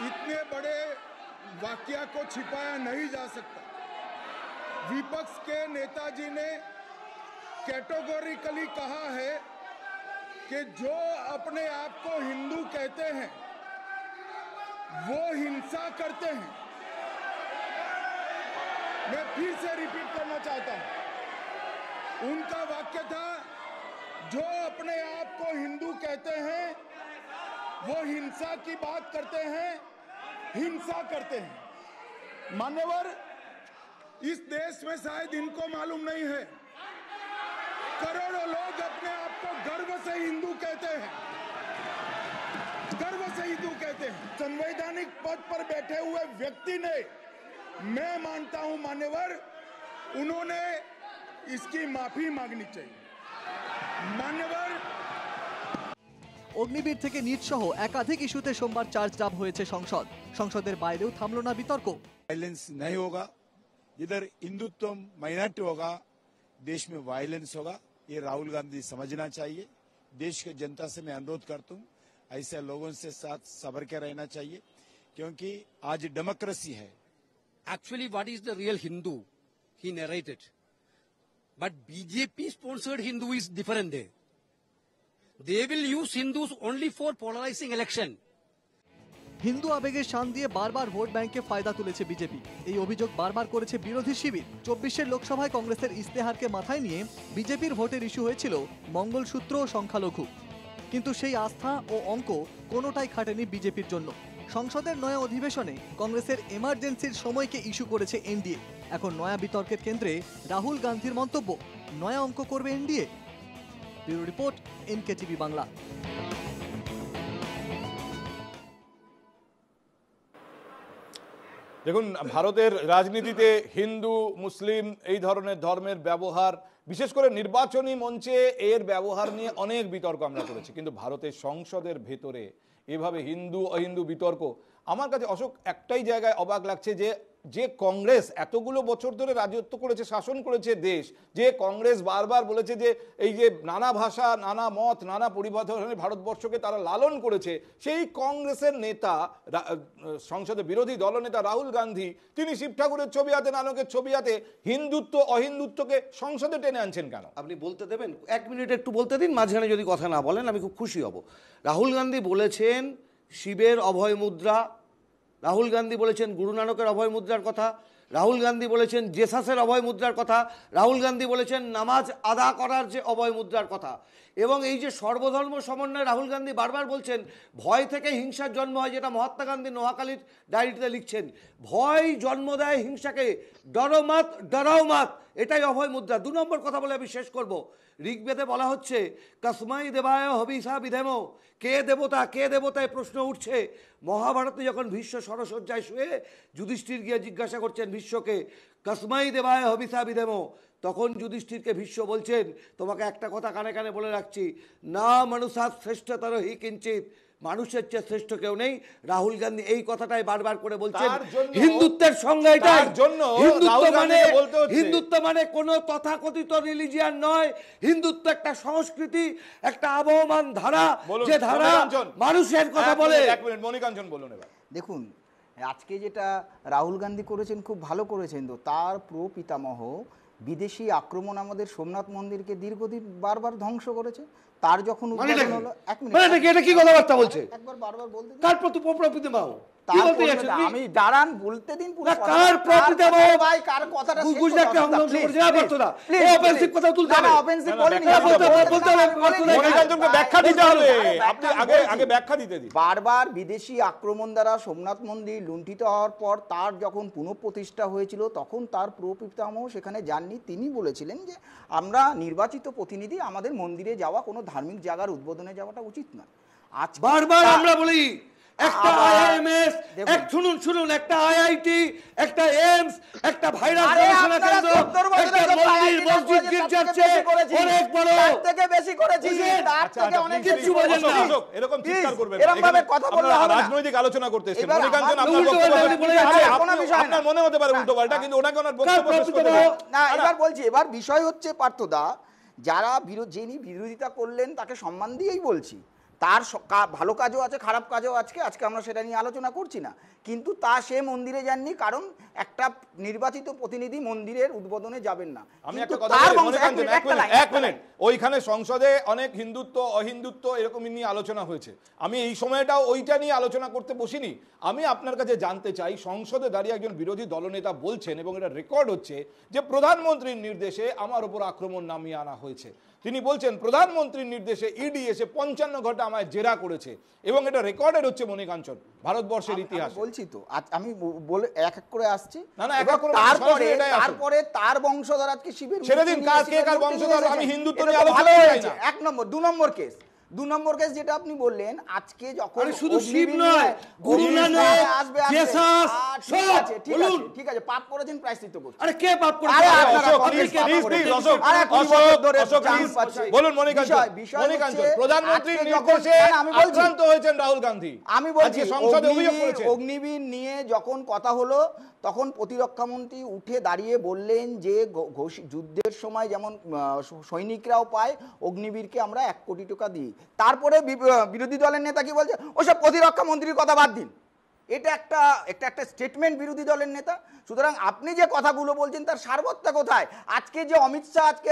इतने बड़े वाकया को छिपाया नहीं जा सकता। विपक्ष के नेताजी ने कैटेगोरिकली कहा है कि जो अपने आप को हिंदू कहते हैं वो हिंसा करते हैं। मैं फिर से रिपीट करना चाहता हूं, उनका वाक्य था जो अपने आप को हिंदू कहते हैं वो हिंसा की बात करते हैं, हिंसा करते हैं। मान्यवर, इस देश में शायद इनको मालूम नहीं है करोड़ों लोग अपने आप को गर्व से हिंदू कहते हैं, गर्व से हिंदू कहते हैं। संवैधानिक पद पर बैठे हुए व्यक्ति ने, मैं मानता हूं मान्यवर, उन्होंने इसकी माफी मांगनी चाहिए। मान्यवर, অগ্নিবীর থেকে নিট সহ একাধিক ইস্যুতে সোমবার চার্জ আপ হয়েছে সংসদ। সংসদের বাইরেও থামলো না বিতর্ক। वायलेंस नहीं होगा, इधर हिंदुत्व माइनॉरिटी होगा, देश में वायलेंस होगा, ये राहुल गांधी समझना चाहिए। देश के जनता से मैं अनुरोध करता हूँ, ऐसे लोगों से साथ सबर के रहना चाहिए, क्योंकि आज डेमोक्रेसी है। Actually, what is the real Hindu? He narrated. But BJP sponsored Hindu is different day. They will use Hindus only for polarizing election. Hindu আবেগের শান দিয়ে বারবার ভোট ব্যাংকে ফায়দা তুলেছে বিজেপি। এই অভিযোগ বারবার করেছে বিরোধী শিবির। 24 লোকসভায় কংগ্রেসের ইস্তেহারকে মাথায় নিয়ে বিজেপির ভোটের ইস্যু হয়েছিল মঙ্গলসূত্র ও সংখ্যালঘু। কিন্তু সেই আস্থা ও অঙ্ক কোনোটাই খাটেনি বিজেপির জন্য। সংসদের নয়া অধিবেশনে কংগ্রেসের এমার্জেন্সির সময়কে ইস্যু করেছে এনডিএ। এখন নয়া বিতর্কের কেন্দ্রে রাহুল গান্ধীর মন্তব্য, নয়া অঙ্ক করবে NDA. Bureau report, NKTV Bangla. দেখুন, ভারতের রাজনীতিতে হিন্দু মুসলিম এই ধরনের ধর্মের ব্যবহার, বিশেষ করে নির্বাচনী মঞ্চে এর ব্যবহার নিয়ে অনেক বিতর্ক আমরা করেছি, কিন্তু ভারতের সংসদের ভেতরে এভাবে হিন্দু অহিন্দু বিতর্ক, আমার কাছে অশোক একটাই জায়গায় অবাক লাগছে যে যে কংগ্রেস এতগুলো বছর ধরে রাজত্ব করেছে, শাসন করেছে দেশ, যে কংগ্রেস বারবার বলেছে যে এই যে নানা ভাষা, নানা মত, নানা পরিবর্তনে ভারতবর্ষকে তারা লালন করেছে, সেই কংগ্রেসের নেতা, সংসদে বিরোধী দলনেতা রাহুল গান্ধী, তিনি শিব ঠাকুরের ছবি হাতে, নানকের ছবি হাতে হিন্দুত্ব অহিন্দুত্বকে সংসদে টেনে আনছেন কেন? আপনি বলতে দেবেন? 1 মিনিট একটু বলতে দিন, মাঝখানে যদি কথা না বলেন আমি খুব খুশি হব। রাহুল গান্ধী বলেছেন শিবের অভয় মুদ্রা, রাহুল গান্ধী বলেছেন গুরু নানকের অভয় মুদ্রার কথা, রাহুল গান্ধী বলেছেন জেসাসের অভয় মুদ্রার কথা, রাহুল গান্ধী বলেছেন নামাজ আদা করার যে অভয় মুদ্রার কথা। এবং এই যে সর্বধর্ম সমন্বয় রাহুল গান্ধী বারবার বলছেন, ভয় থেকে হিংসার জন্ম হয়, যেটা মহাত্মা গান্ধী নোয়াখালীর ডায়েরিতে লিখছেন, ভয় জন্ম দেয় হিংসাকে, ডরো মত ডরাও মত, এটাই অভয় মুদ্রা। 2 নম্বর কথা বলে আমি শেষ করব। ঋগ্বেদে বলা হচ্ছে কসমাই দেবায় হবিষা বিধেম, কে দেবতা কে দেবতায় প্রশ্ন উঠছে। মহাভারতে যখন ভীষ্ম সরসজ্জায় শুয়ে যুধিষ্ঠির গিয়ে জিজ্ঞাসা করছেন ভীষ্মকে কসমাই দেবায় হবিষা বিধেম, তখন যুধিষ্ঠিরকে ভীষ্ম বলছেন, তোমাকে একটা কথা কানে কানে বলে রাখছি, না মানুষাৎ শ্রেষ্ঠতর হি কিঞ্চিত, মানুষের চেয়ে শ্রেষ্ঠ কেউ নেই। রাহুল গান্ধী এই কথাটাই বারবার করে বলছেন। হিন্দুত্বের সঙ্গে এটাই, হিন্দুত্ব মানে কোন তথাকথিত রিলিজিয়ান নয়, হিন্দুত্ব একটা সংস্কৃতি, একটা আবহমান ধারা, যে ধারা মানুষের কথা বলে। মণিকাঞ্চন বলুন এবার। দেখুন, আজকে যেটা রাহুল গান্ধী করেছেন খুব ভালো করেছেন, তো তার প্রপিতামহ বিদেশি আক্রমণ আমাদের সোমনাথ মন্দিরকে দীর্ঘদিন বারবার ধ্বংস করেছে। তার যখন উদ্বোধন হলো, 1 মিনিট, এটা কি কথাবার্তা বলছে? একবার বারবার বলতে দিন। কার প্রপিতামহ? আমি দাঁড়ান বলতে দিন। কার প্রপিতামহ? ভাই কার কথাটা শেষ করতে গুজরাটকে অংশ করে না করতে দাও। অফেন্সিভ কথা তুলতে হবে না, অফেন্সিভ বলিনি, বলতে হবে, মণিকাঞ্চনকে ব্যাখ্যা দিতে হবে। আপনি আগে ব্যাখ্যা দিতে দিন। বারবার বিদেশি আক্রমণ দ্বারা সোমনাথ মন্দির লুণ্ঠিত হওয়ার পর তার যখন পুনঃপ্রতিষ্ঠা হয়েছিল, তখন তার প্রপিতামহ সেখানে যাননি। তিনি বলেছিলেন যে আমরা নির্বাচিত প্রতিনিধি, আমাদের মন্দিরে যাওয়া, কোনো ধার্মিক জায়গার উদ্বোধনে যাওয়াটা উচিত নয়। আজ বারবার আমরা বলি একটা আইএমএস, শুনুন, একটা আইআইটি, একটা এইমস, একটা ভাইরাস গবেষণা কেন্দ্র, একটা মন্দির, মসজিদ, গির্জার চেয়ে অনেক বড়, তার থেকে বেশি করেছি, তার থেকে অনেক কিছু বোঝেন না। এরকম চিৎকার করবেন না, এরকম ভাবে কথা বললে হবে না। রাজনৈতিক আলোচনা করতে এসেছেন মণিকাঞ্চন, আপনার মনে হতে পারে উল্টো পাল্টা, কিন্তু ওনাকে ওনার বক্তব্য শেষ করতে হবে না। এবার বলছি, এবার বিষয় হচ্ছে পার্থদা, যারা যিনি বিরোধিতা করলেন তাকে সম্মান দিয়েই বলছি। তার ভালো কাজও আছে, খারাপ কাজও আজকে আমরা সেটা নিয়ে আলোচনা করছি না, কিন্তু সে মন্দিরে যাননি, কারণ একটা নির্বাচিত প্রতিনিধি মন্দিরের উদ্বোধনে যাবেন না। আমি একটা কথা বলি, এক মিনিট, ওইখানে সংসদে অনেক হিন্দুত্ব অহিন্দুত্ব এরকম নিয়ে আলোচনা হয়েছে, আমি এই সময়টাও ওইটা নিয়ে আলোচনা করতে বসিনি। আমি আপনার কাছে জানতে চাই, সংসদে দাঁড়িয়ে একজন বিরোধী দলনেতা বলছেন, এবং এটা রেকর্ড হচ্ছে, যে প্রধানমন্ত্রীর নির্দেশে আমার উপর আক্রমণ নামিয়ে আনা হয়েছে। তিনি বলছেন প্রধানমন্ত্রীর নির্দেশে ইডি এসে 55 ঘন্টা আমায় জেরা করেছে এবং এটা রেকর্ডেড হচ্ছে মনিকাঞ্চন ভারতবর্ষের ইতিহাস। বলছি তো আমি বলে এক এক করে আসছি। না এক এক করে তারপরে তার বংশধর আজকে শিবির ছেড়ে দিন, কে কার বংশধর, আমি হিন্দুত্ব নিয়ে আলোচনা করি না। 1 নম্বর 2 নম্বর কেস, 2 নম্বর কেস যেটা আপনি বললেন, আজকে যখন শুধু শিব নয়, গুরু নানক, জেসাস সব ঠিক আছে, পাপ করেছেন প্রায়শ্চিত্ত করছেন। আরে কে পাপ করেছে? বলুন মনিকাঞ্চন, প্রধানমন্ত্রীর নির্দেশে আক্রান্ত হয়েছেন রাহুল গান্ধী। আমি বলছি সংসদে অভিযোগ করেছেন। অগ্নিবীর নিয়ে যখন কথা হলো তখন প্রতিরক্ষা মন্ত্রী উঠে দাঁড়িয়ে বললেন যে যুদ্ধের সময় যেমন সৈনিকরাও পায়, অগ্নিবীরকে আমরা 1 কোটি টাকা দিই। তারপরে বিরোধী দলের নেতা কি বলছে, ওসব প্রতিরক্ষা মন্ত্রীর কথা বাদ দিন। এটা একটা স্টেটমেন্ট বিরোধী দলের নেতা। সুতরাং আপনি যে কথাগুলো বলছেন তার সারবত্তা কোথায়? আজকে যে অমিত শাহ আজকে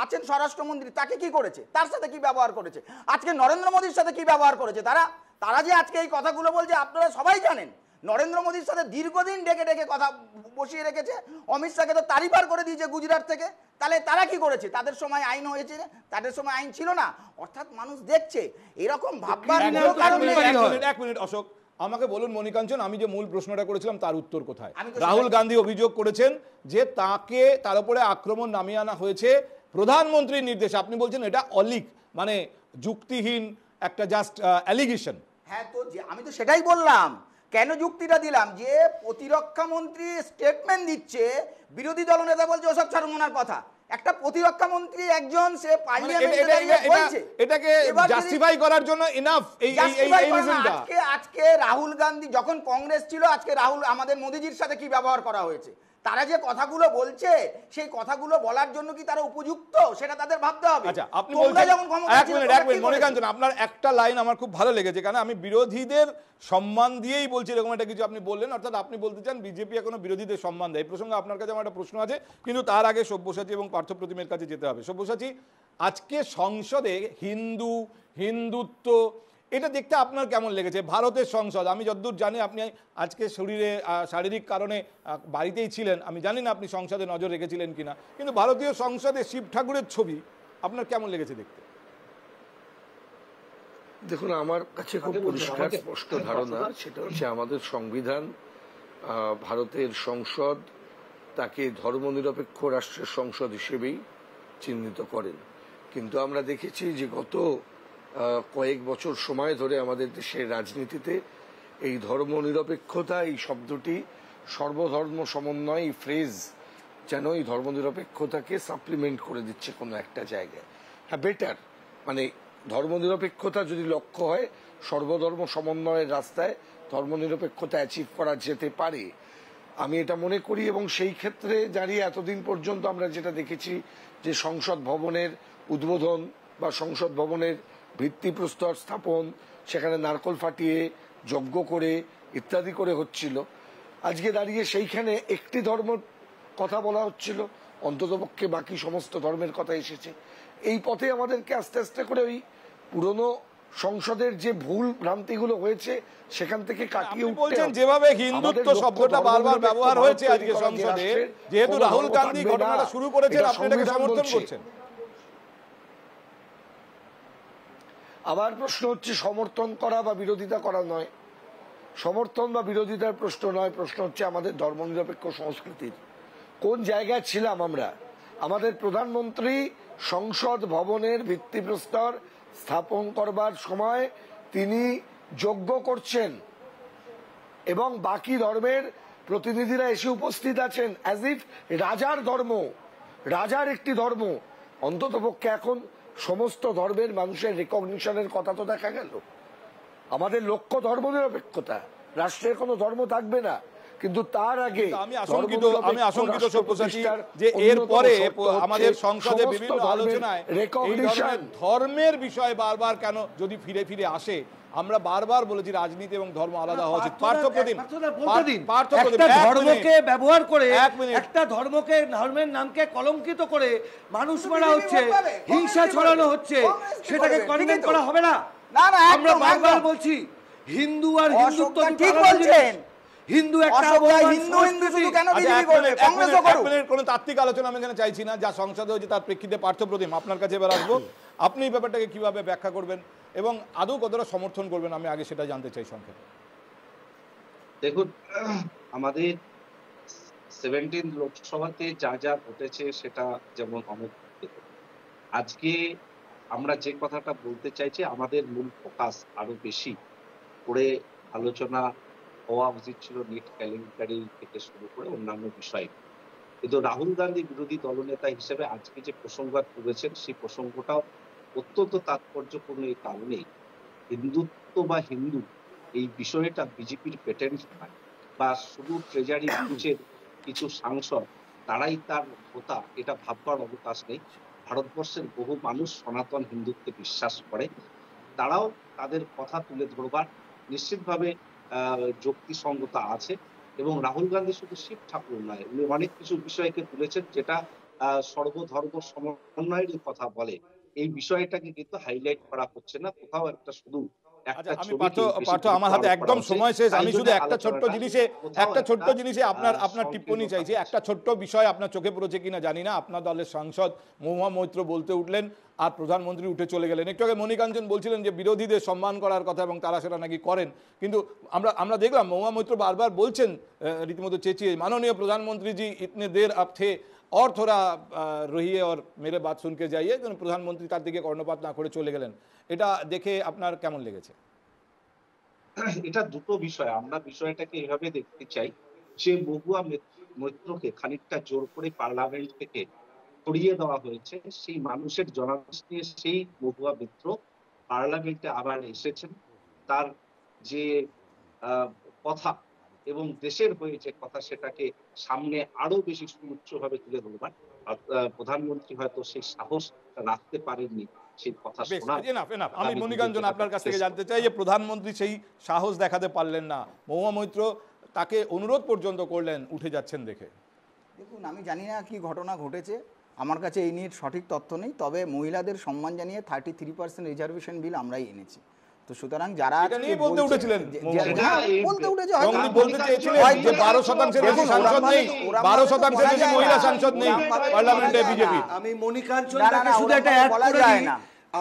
আছেন স্বরাষ্ট্রমন্ত্রী, তাকে কি করেছে, তার সাথে কি ব্যবহার করেছে, আজকে নরেন্দ্র মোদীর সাথে কি ব্যবহার করেছে, তারা যে আজকে এই কথাগুলো বলছে আপনারা সবাই জানেন। নরেন্দ্র মোদীর সাথে দীর্ঘদিন ডেকে ডেকে কথা বসিয়ে রেখেছে। অমিত শাহকে তো তারিফার করে দিয়েছে গুজরাট থেকে। তাহলে তারা কি করেছে? তাদের সময় আইন হয়েছে, তাদের সময় আইন ছিল না। অর্থাৎ মানুষ দেখছে এরকম ভাববার। এক মিনিট অশোক, আমাকে বলুন মনিকাঞ্চন, আমি যে মূল প্রশ্নটা করেছিলাম তার উত্তর কোথায়? রাহুল গান্ধী অভিযোগ করেছেন যে তার উপরে আক্রমণ নামিয়ে আনা হয়েছে প্রধানমন্ত্রীর নির্দেশে। আপনি বলছেন এটা অলিক, মানে যুক্তিহীন একটা জাস্ট অ্যালিগেশন। হ্যাঁ, তো আমি তো সেটাই বললাম। কেন যুক্তিটা দিলাম যে প্রতিরক্ষা মন্ত্রী স্টেটমেন্ট দিচ্ছে, বিরোধী দলনেতা বলছে ওসব ছাড়ুন ওনার কথা। একটা প্রতিরক্ষা মন্ত্রী একজন, সে পার্লামেন্টে দাঁড়িয়ে বলছে, এটাকে জাস্টিফাই করার জন্য এনাফ এই রিজনটা। আজকে রাহুল গান্ধী যখন কংগ্রেস ছিল, আজকে আমাদের মোদিজির সাথে কি ব্যবহার করা হয়েছে, তারা যে কথাগুলো বলছে সেই কথাগুলো বলার জন্য কি তারা উপযুক্ত, সেটা তাদের ভাবতে হবে। আচ্ছা, আপনি বলছেন এক মিনিট মনিকাঞ্চন, আপনার একটা লাইন আমার খুব ভালো লেগেছে, কারণ আমি বিরোধীদের সম্মান দিয়েই বলছি এরকম একটা কিছু আপনি বললেন। অর্থাৎ আপনি বলতে চান বিজেপি এখনো বিরোধীদের সম্মান দেয়। এই প্রসঙ্গে আপনার কাছে আমার একটা প্রশ্ন আছে, কিন্তু তার আগে সব্যসাচী এবং পার্থপ্রতিমের কাছে যেতে হবে। সব্যসাচী, আজকে সংসদে হিন্দুত্ব এটা দেখতে আপনার কেমন লেগেছে? ভারতের সংসদ, আমি যতদূর জানি আপনি আজকে শারীরিক কারণে বাড়িতেই ছিলেন, আমি জানি না আপনি সংসদে নজর রেখেছিলেন কিনা, কিন্তু ভারতীয় সংসদে শিব ঠাকুরের ছবি আপনার কেমন লেগেছে দেখতে? দেখুন, আমার কাছে খুব পরিষ্কার স্পষ্ট ধারণা, সেটা হচ্ছে আমাদের সংবিধান, ভারতের সংসদ তাকে ধর্মনিরপেক্ষ রাষ্ট্রের সংসদ হিসেবেই চিহ্নিত করেন। কিন্তু আমরা দেখেছি যে গত কয়েক বছর সময় ধরে আমাদের দেশের রাজনীতিতে এই ধর্মনিরপেক্ষতা, এই শব্দটি, সর্বধর্ম সমন্বয়, এই ফ্রেজ যেন এই ধর্মনিরপেক্ষতাকে সাপ্লিমেন্ট করে দিচ্ছে কোনো একটা জায়গায়। হ্যাঁ, বেটার, মানে ধর্মনিরপেক্ষতা যদি লক্ষ্য হয়, সর্বধর্ম সমন্বয়ের রাস্তায় ধর্মনিরপেক্ষতা অ্যাচিভ করা যেতে পারে, আমি এটা মনে করি। এবং সেই ক্ষেত্রে দাঁড়িয়ে এতদিন পর্যন্ত আমরা যেটা দেখেছি যে সংসদ ভবনের উদ্বোধন বা সংসদ ভবনের ভিত্তিপ্রস্তর স্থাপন, সেখানে নারকোল ফাটিয়ে যজ্ঞ করে ইত্যাদি করে হচ্ছিল, আজকে দাঁড়িয়ে সেইখানে একটি ধর্ম কথা বলা হচ্ছিল, অন্ততপক্ষে বাকি সমস্ত ধর্মের কথা এসেছে। এই পথে আমাদেরকে আস্তে আস্তে করে ওই পুরনো সংসদের যে ভুল ভ্রান্তিগুলো হয়েছে সেখান থেকে কাটিয়ে উঠতে বলছেন। যেভাবে হিন্দুত্ব শব্দটা বারবার ব্যবহার হয়েছে আজকে সংসদে, যেহেতু রাহুল গান্ধী ঘটনাটা শুরু করেছেন, আপনি এটাকে সমর্থন করছেন। আবার প্রশ্ন হচ্ছে সমর্থন করা বা বিরোধিতা করা নয়, সমর্থন বা বিরোধিতার প্রশ্ন নয়, প্রশ্ন হচ্ছে আমাদের ধর্মনিরপেক্ষ সংস্কৃতির কোন জায়গায় ছিলাম আমরা। আমাদের প্রধানমন্ত্রী সংসদ ভবনের ভিত্তিপ্রস্তর স্থাপন করবার সময় তিনি যজ্ঞ করছেন এবং বাকি ধর্মের প্রতিনিধিরা এসে উপস্থিত আছেন, অ্যাজ ইফ রাজার ধর্ম, রাজার একটি ধর্ম। অন্ততপক্ষে এখন সমস্ত ধর্মের মানুষের রিকগনিশনের কথা তো দেখা গেল। আমাদের লক্ষ্য ধর্মনিরপেক্ষতা, রাষ্ট্রের কোনো ধর্ম থাকবে না, কিন্তু তার আগে আমি আশঙ্কিত সব্যসাচী যে এরপরে আমাদের সংসদে বিভিন্ন আলোচনায় ধর্মের বিষয় বারবার কেন যদি ফিরে ফিরে আসে। আমরা বারবার বলেছি রাজনীতি এবং ধর্ম আলাদা হওয়া উচিত। ধর্মকে ব্যবহার করে, একটা ধর্মকে, ধর্মের নামকে কলঙ্কিত করে মানুষ মারা হচ্ছে, হিংসা ছড়ানো হচ্ছে, সেটাকে কনডেম করা হবে না। আমরা বারবার বলছি হিন্দু আর হিন্দুত্ব ঠিক বলছেন, হিন্দু একটা কোনো তাত্ত্বিক আলোচনা আমি এখানে চাইছি না, যা সংসদে হয়েছে তার প্রেক্ষিতে পার্থপ্রতিম আপনার কাছে এবার আসবো, আপনি এই ব্যাপারটাকে কিভাবে ব্যাখ্যা করবেন এবং আদৌ কতটা সমর্থন করবেন আমি আগে সেটা জানতে চাই সংক্ষেপে। দেখুন, আমাদের 17 লোকসভাতে যা যা ঘটেছে সেটা যেমন অনেক, আজকে আমরা যে কথাটা বলতে চাইছি আমাদের মূল ফোকাস আরো বেশি করে আলোচনা হওয়া উচিত ছিল নিট কেলেঙ্কারি থেকে শুরু করে অন্যান্য বিষয়। কিন্তু রাহুল গান্ধী বিরোধী দলনেতা হিসেবে আজকে যে প্রসঙ্গ তুলেছেন সেই প্রসঙ্গটাও অত্যন্ত তাৎপর্যপূর্ণ এই কারণেই, হিন্দুত্ব বা হিন্দু এই বিষয়টা বিজেপির পেটেন্ট নয়, বা শুধু ট্রেজারি ব্রাঞ্চের কিছু সাংসদ তারাই তার হোতা, এটা ভাববার অবকাশ নেই। ভারতবর্ষের বহু মানুষ সনাতন হিন্দুত্বে বিশ্বাস করে, তারাও তাদের কথা তুলে ধরবার নিশ্চিতভাবে যুক্তিসঙ্গতা আছে। এবং রাহুল গান্ধী শুধু শিব ঠাকুর নয়, উনি অনেক কিছু বিষয়কে তুলেছেন যেটা সর্বধর্ম সমন্বয়ের কথা বলে। এই বিষয়টাকে কিন্তু হাইলাইট করা হচ্ছে না কোথাও, একটা শুধু আমার হাতে একদম সময় শেষ, আমি শুধু একটা ছোট্ট জিনিসে আপনার টিপ্পণী চাইছি। একটা ছোট্ট বিষয় আপনার চোখে পড়েছে কিনা জানি না, আপনার দলের সাংসদ মহুয়া মৈত্র বলতে উঠলেন আর প্রধানমন্ত্রী উঠে চলে গেলেন। একটু আগে মণিকাঞ্চন বলছিলেন যে বিরোধীদের সম্মান করার কথা এবং তারা সেটা নাকি করেন, কিন্তু আমরা দেখলাম মহুয়া মৈত্র বারবার বলছেন রীতিমতো চেঁচিয়ে, মাননীয় প্রধানমন্ত্রী জি ইতনে দের আপ থে और थोड़ा रहिए और मेरे बात सुन के जाइए। প্রধানমন্ত্রী তার দিকে কর্ণপাত না করে চলে গেলেন, এটা দেখে আপনার কেমন লেগেছে? এটা দুটো বিষয়, আমরা বিষয়টাকে এভাবে দেখতে চাই যে মহুয়া মৈত্রকে খানিকটা জোর করে পার্লামেন্ট থেকে সরিয়ে দেওয়া হয়েছে, সেই মানুষের জনাদেশ নিয়ে সেই মহুয়া মৈত্র পার্লামেন্টে আবার এসেছেন। তার যে কথা এবং দেশের হয়ে যে কথা সেটাকে সামনে আরো বেশি সুউচ্চভাবে তুলে ধরবার প্রধানমন্ত্রী হয়তো সেই সাহস রাখতে পারেননি সেই কথা শোনা। আমি মণিকাঞ্চন আপনার কাছ থেকে জানতে চাই যে প্রধানমন্ত্রী সেই সাহস দেখাতে পারলেন না, মহুয়া মৈত্র তাকে অনুরোধ পর্যন্ত করলেন উঠে যাচ্ছেন দেখে। দেখুন, আমি জানি না কি ঘটনা ঘটেছে, আমার কাছে এই নিয়ে সঠিক তথ্য নেই, তবে মহিলাদের সম্মান জানিয়ে 33% রিজার্ভেশন বিল আমরাই এনেছি। তো সুতরাং যারা বলতে উঠেছিলেন বলতে চেয়েছিলেন যে 12% বেশি সাংসদ নেই, 12% বেশি মহিলা সাংসদ নেই পার্লামেন্টে বিজেপি। আমি মণিকাঞ্চনদাকে শুধু একটা অ্যাড করে দিই,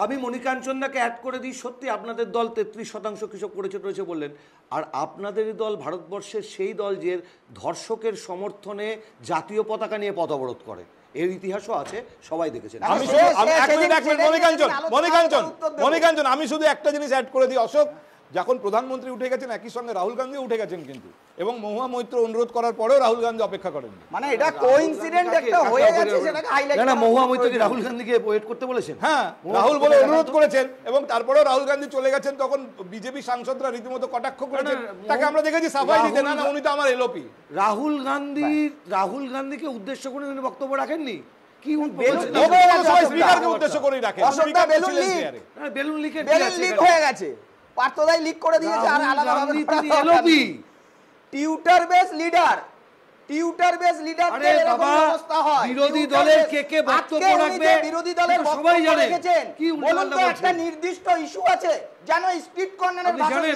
আমি মণিকাঞ্চনদাকে অ্যাড করে দিই, সত্যি আপনাদের দল 33% কৃষক করেছে বললেন, আর আপনাদেরই দল ভারতবর্ষের সেই দল যে ধর্ষকের সমর্থনে জাতীয় পতাকা নিয়ে পথ অবরোধ করে, এর ইতিহাসও আছে, সবাই দেখেছেন। মণিকাঞ্চন আমি শুধু একটা জিনিস অ্যাড করে দিই, অশোক যখন প্রধানমন্ত্রী উঠে গেছেন একই সঙ্গে রাহুল গান্ধী উঠে গেছেন, কিন্তু এবং মহুয়া মৈত্র অনুরোধ করার পরেও রাহুল গান্ধী অপেক্ষা করেন, মানে এটা কোইন্সিডেন্ট একটা হয়ে গেছে, সেটাকে হাইলাইট না। মহুয়া মৈত্র কি রাহুল গান্ধীকে ওয়েট করতে বলেছেন? হ্যাঁ, রাহুল বলে অনুরোধ করেছেন এবং তারপরেও রাহুল গান্ধী চলে গেছেন, তখন বিজেপি সাংসদরা রীতিমতো কটাক্ষ করেছেন তাকে, আমরা দেখেছি সাফাই দিতে, না উনি তো আমার এলওপি। রাহুল গান্ধীকে উদ্দেশ্য করে উনি বক্তব্য রাখেননি, কি স্পিকারকে উদ্দেশ্য করেই রাখেন, বেলুন লিক হয়ে গেছে, পার্থদাই লিক করে দিয়েছে। আর আলাদা টিউটার বেস লিডার বিরোধী দলের কে বক্তব্য রাখবে, বিরোধী দলের সবাই জানে কি বলুন তো, একটা নির্দিষ্ট ইস্যু আছে জানো, স্ট্রিট কর্নারের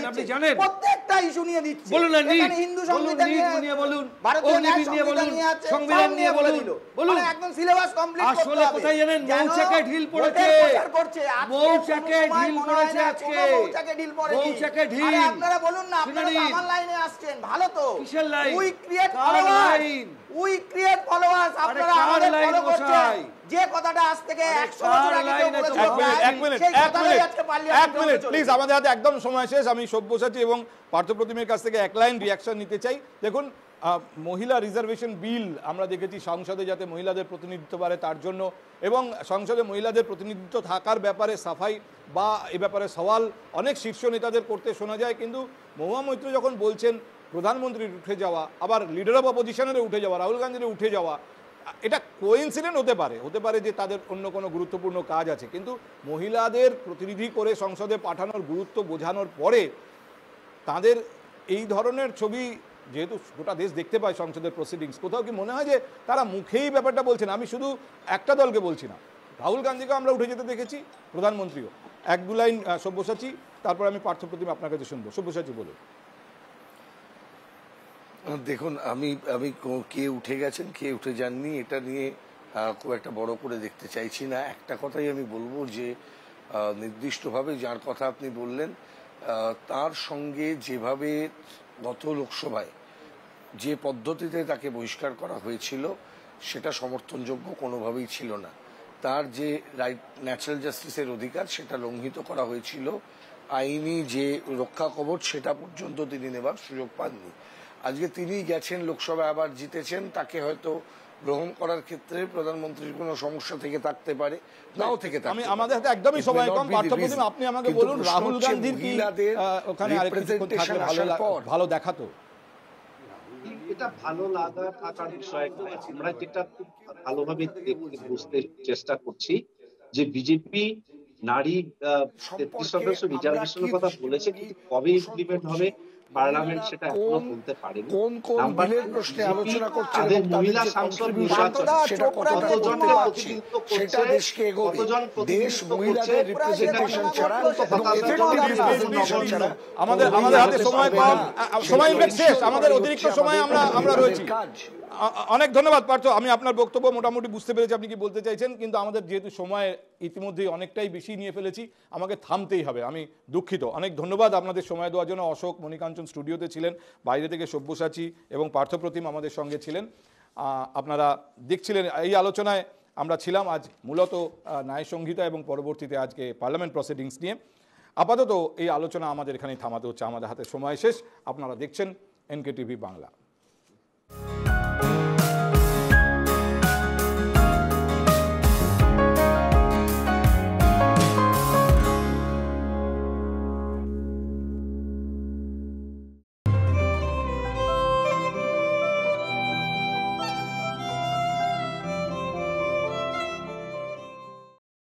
আপনি জানেন প্রত্যেকটা ইস্যু নিয়ে দিচ্ছে। বলুন না, এখানে হিন্দু সংবিধান নিয়ে বলুন, ভারতীয় নিয়ে বলুন, সংবিধান নিয়ে বলুন, একদম সিলেবাস কমপ্লিট করতে হবে। আসলে কোথায় জানেন, মৌচাকে ঢিল পড়েছে, মৌচাকে ঢিল পড়েছে, আজকে মৌচাকে ঢিল। আরে আপনারা বলুন না, আপনারা আমার লাইনে আসছেন, ভালো তো, কিসের লাইন? উই ক্রিয়েট ফলোয়ার্স, আপনারা আমাদের ফলো করছেন। যে কথাটা আজ থেকে 100 বছর আগে কেউ বলেছিল, এক মিনিট প্লিজ, আমাদের হাতে একদম সময় শেষ। আমি সব্যসাচী এবং পার্থপ্রতিমের কাছ থেকে এক লাইন রিয়াকশন নিতে চাই। দেখুন, মহিলা রিজার্ভেশন বিল আমরা দেখেছি সংসদে যাতে মহিলাদের প্রতিনিধিত্ব বাড়ে তার জন্য, এবং সংসদে মহিলাদের প্রতিনিধিত্ব থাকার ব্যাপারে সাফাই বা এ ব্যাপারে সওয়াল অনেক শীর্ষ নেতাদের করতে শোনা যায়, কিন্তু মহুয়া মৈত্র যখন বলছেন প্রধানমন্ত্রীর উঠে যাওয়া, আবার লিডার অফ অপোজিশনের উঠে যাওয়া, রাহুল গান্ধীর উঠে যাওয়া, এটা কোইন্সিডেন্ট হতে পারে যে তাদের অন্য কোনো গুরুত্বপূর্ণ কাজ আছে, কিন্তু মহিলাদের প্রতিনিধি করে সংসদে পাঠানোর গুরুত্ব বোঝানোর পরে তাদের এই ধরনের ছবি যেহেতু গোটা দেশ দেখতে পায় সংসদের প্রসিডিংস, কোথাও কি মনে হয় যে তারা মুখেই ব্যাপারটা বলছেন? আমি শুধু একটা দলকে বলছি না, রাহুল গান্ধীকে আমরা উঠে যেতে দেখেছি, প্রধানমন্ত্রীও। এক দু লাইন সব্যসাচী, তারপর আমি পার্থপ্রতিম আপনার কাছে শুনবো। সব্যসাচী বলুন। দেখুন, আমি আমি কে উঠে গেছেন কে উঠে যাননি এটা নিয়ে খুব একটা বড় করে দেখতে চাইছি না। একটা কথাই আমি বলবো যে নির্দিষ্টভাবে যার কথা আপনি বললেন তার সঙ্গে যেভাবে গত লোকসভায় যে পদ্ধতিতে তাকে বহিষ্কার করা হয়েছিল সেটা সমর্থনযোগ্য কোনোভাবেই ছিল না। তার যে রাইট ন্যাচারাল জাস্টিসের অধিকার সেটা লঙ্ঘিত করা হয়েছিল, আইনি যে রক্ষা কবচ সেটা পর্যন্ত তিনি নেবার সুযোগ পাননি। আজকে তিনি গেছেন লোকসভায় আবার জিতেছেন, তাকে হয়তো গ্রহণ করার ক্ষেত্রে প্রধানমন্ত্রীর কোনো সমস্যা থেকে থাকতে পারে, নাও থেকে থাকতে পারে। আমাদের হাতে একদমই সময় কম, পার্থপ্রতিম আপনি আমাকে বলুন রাহুল গান্ধীর কি ওখানে আরেকটু থাকলে ভালো দেখাতো? এটা ভালো লাগা থাকার বিষয় নয়। আমরা যেটা খুব ভালোভাবে বুঝতে চেষ্টা করছি যে বিজেপি নারী 33 সদস্য রিজার্ভেশনের কথা বলেছে, কিন্তু কবে ইমপ্লিমেন্ট হবে পার্লামেন্ট সেটা এখনো বলতে পারেনি। নাম্বার প্রশ্নে আলোচনা করছে মহিলা সাংসদ কতজনকে প্রতিনিধিত্ব করছে, কতজন দেশ মহিলাদের রিপ্রেজেন্টেশন ছাড়া আমাদের হাতে সময় কম, সময় শেষ, আমাদের অতিরিক্ত সময় আমরা রয়েছি। অনেক ধন্যবাদ পার্থ, আমি আপনার বক্তব্য মোটামুটি বুঝতে পেরেছি আপনি কি বলতে চাইছেন, কিন্তু আমাদের যেহেতু সময় ইতিমধ্যেই অনেকটাই বেশি নিয়ে ফেলেছি, আমাকে থামতেই হবে, আমি দুঃখিত। অনেক ধন্যবাদ আপনাদের সময় দেওয়ার জন্য। অশোক, মণিকাঞ্চন স্টুডিওতে ছিলেন, বাইরে থেকে সব্যসাচী এবং পার্থপ্রতিম আমাদের সঙ্গে ছিলেন। আপনারা দেখছিলেন এই আলোচনায় আমরা ছিলাম আজ মূলত ন্যায় সংহিতা এবং পরবর্তীতে আজকে পার্লামেন্ট প্রসিডিংস নিয়ে। আপাতত এই আলোচনা আমাদের এখানেই থামাতে হচ্ছে, আমাদের হাতে সময় শেষ। আপনারা দেখছেন NK TV বাংলা।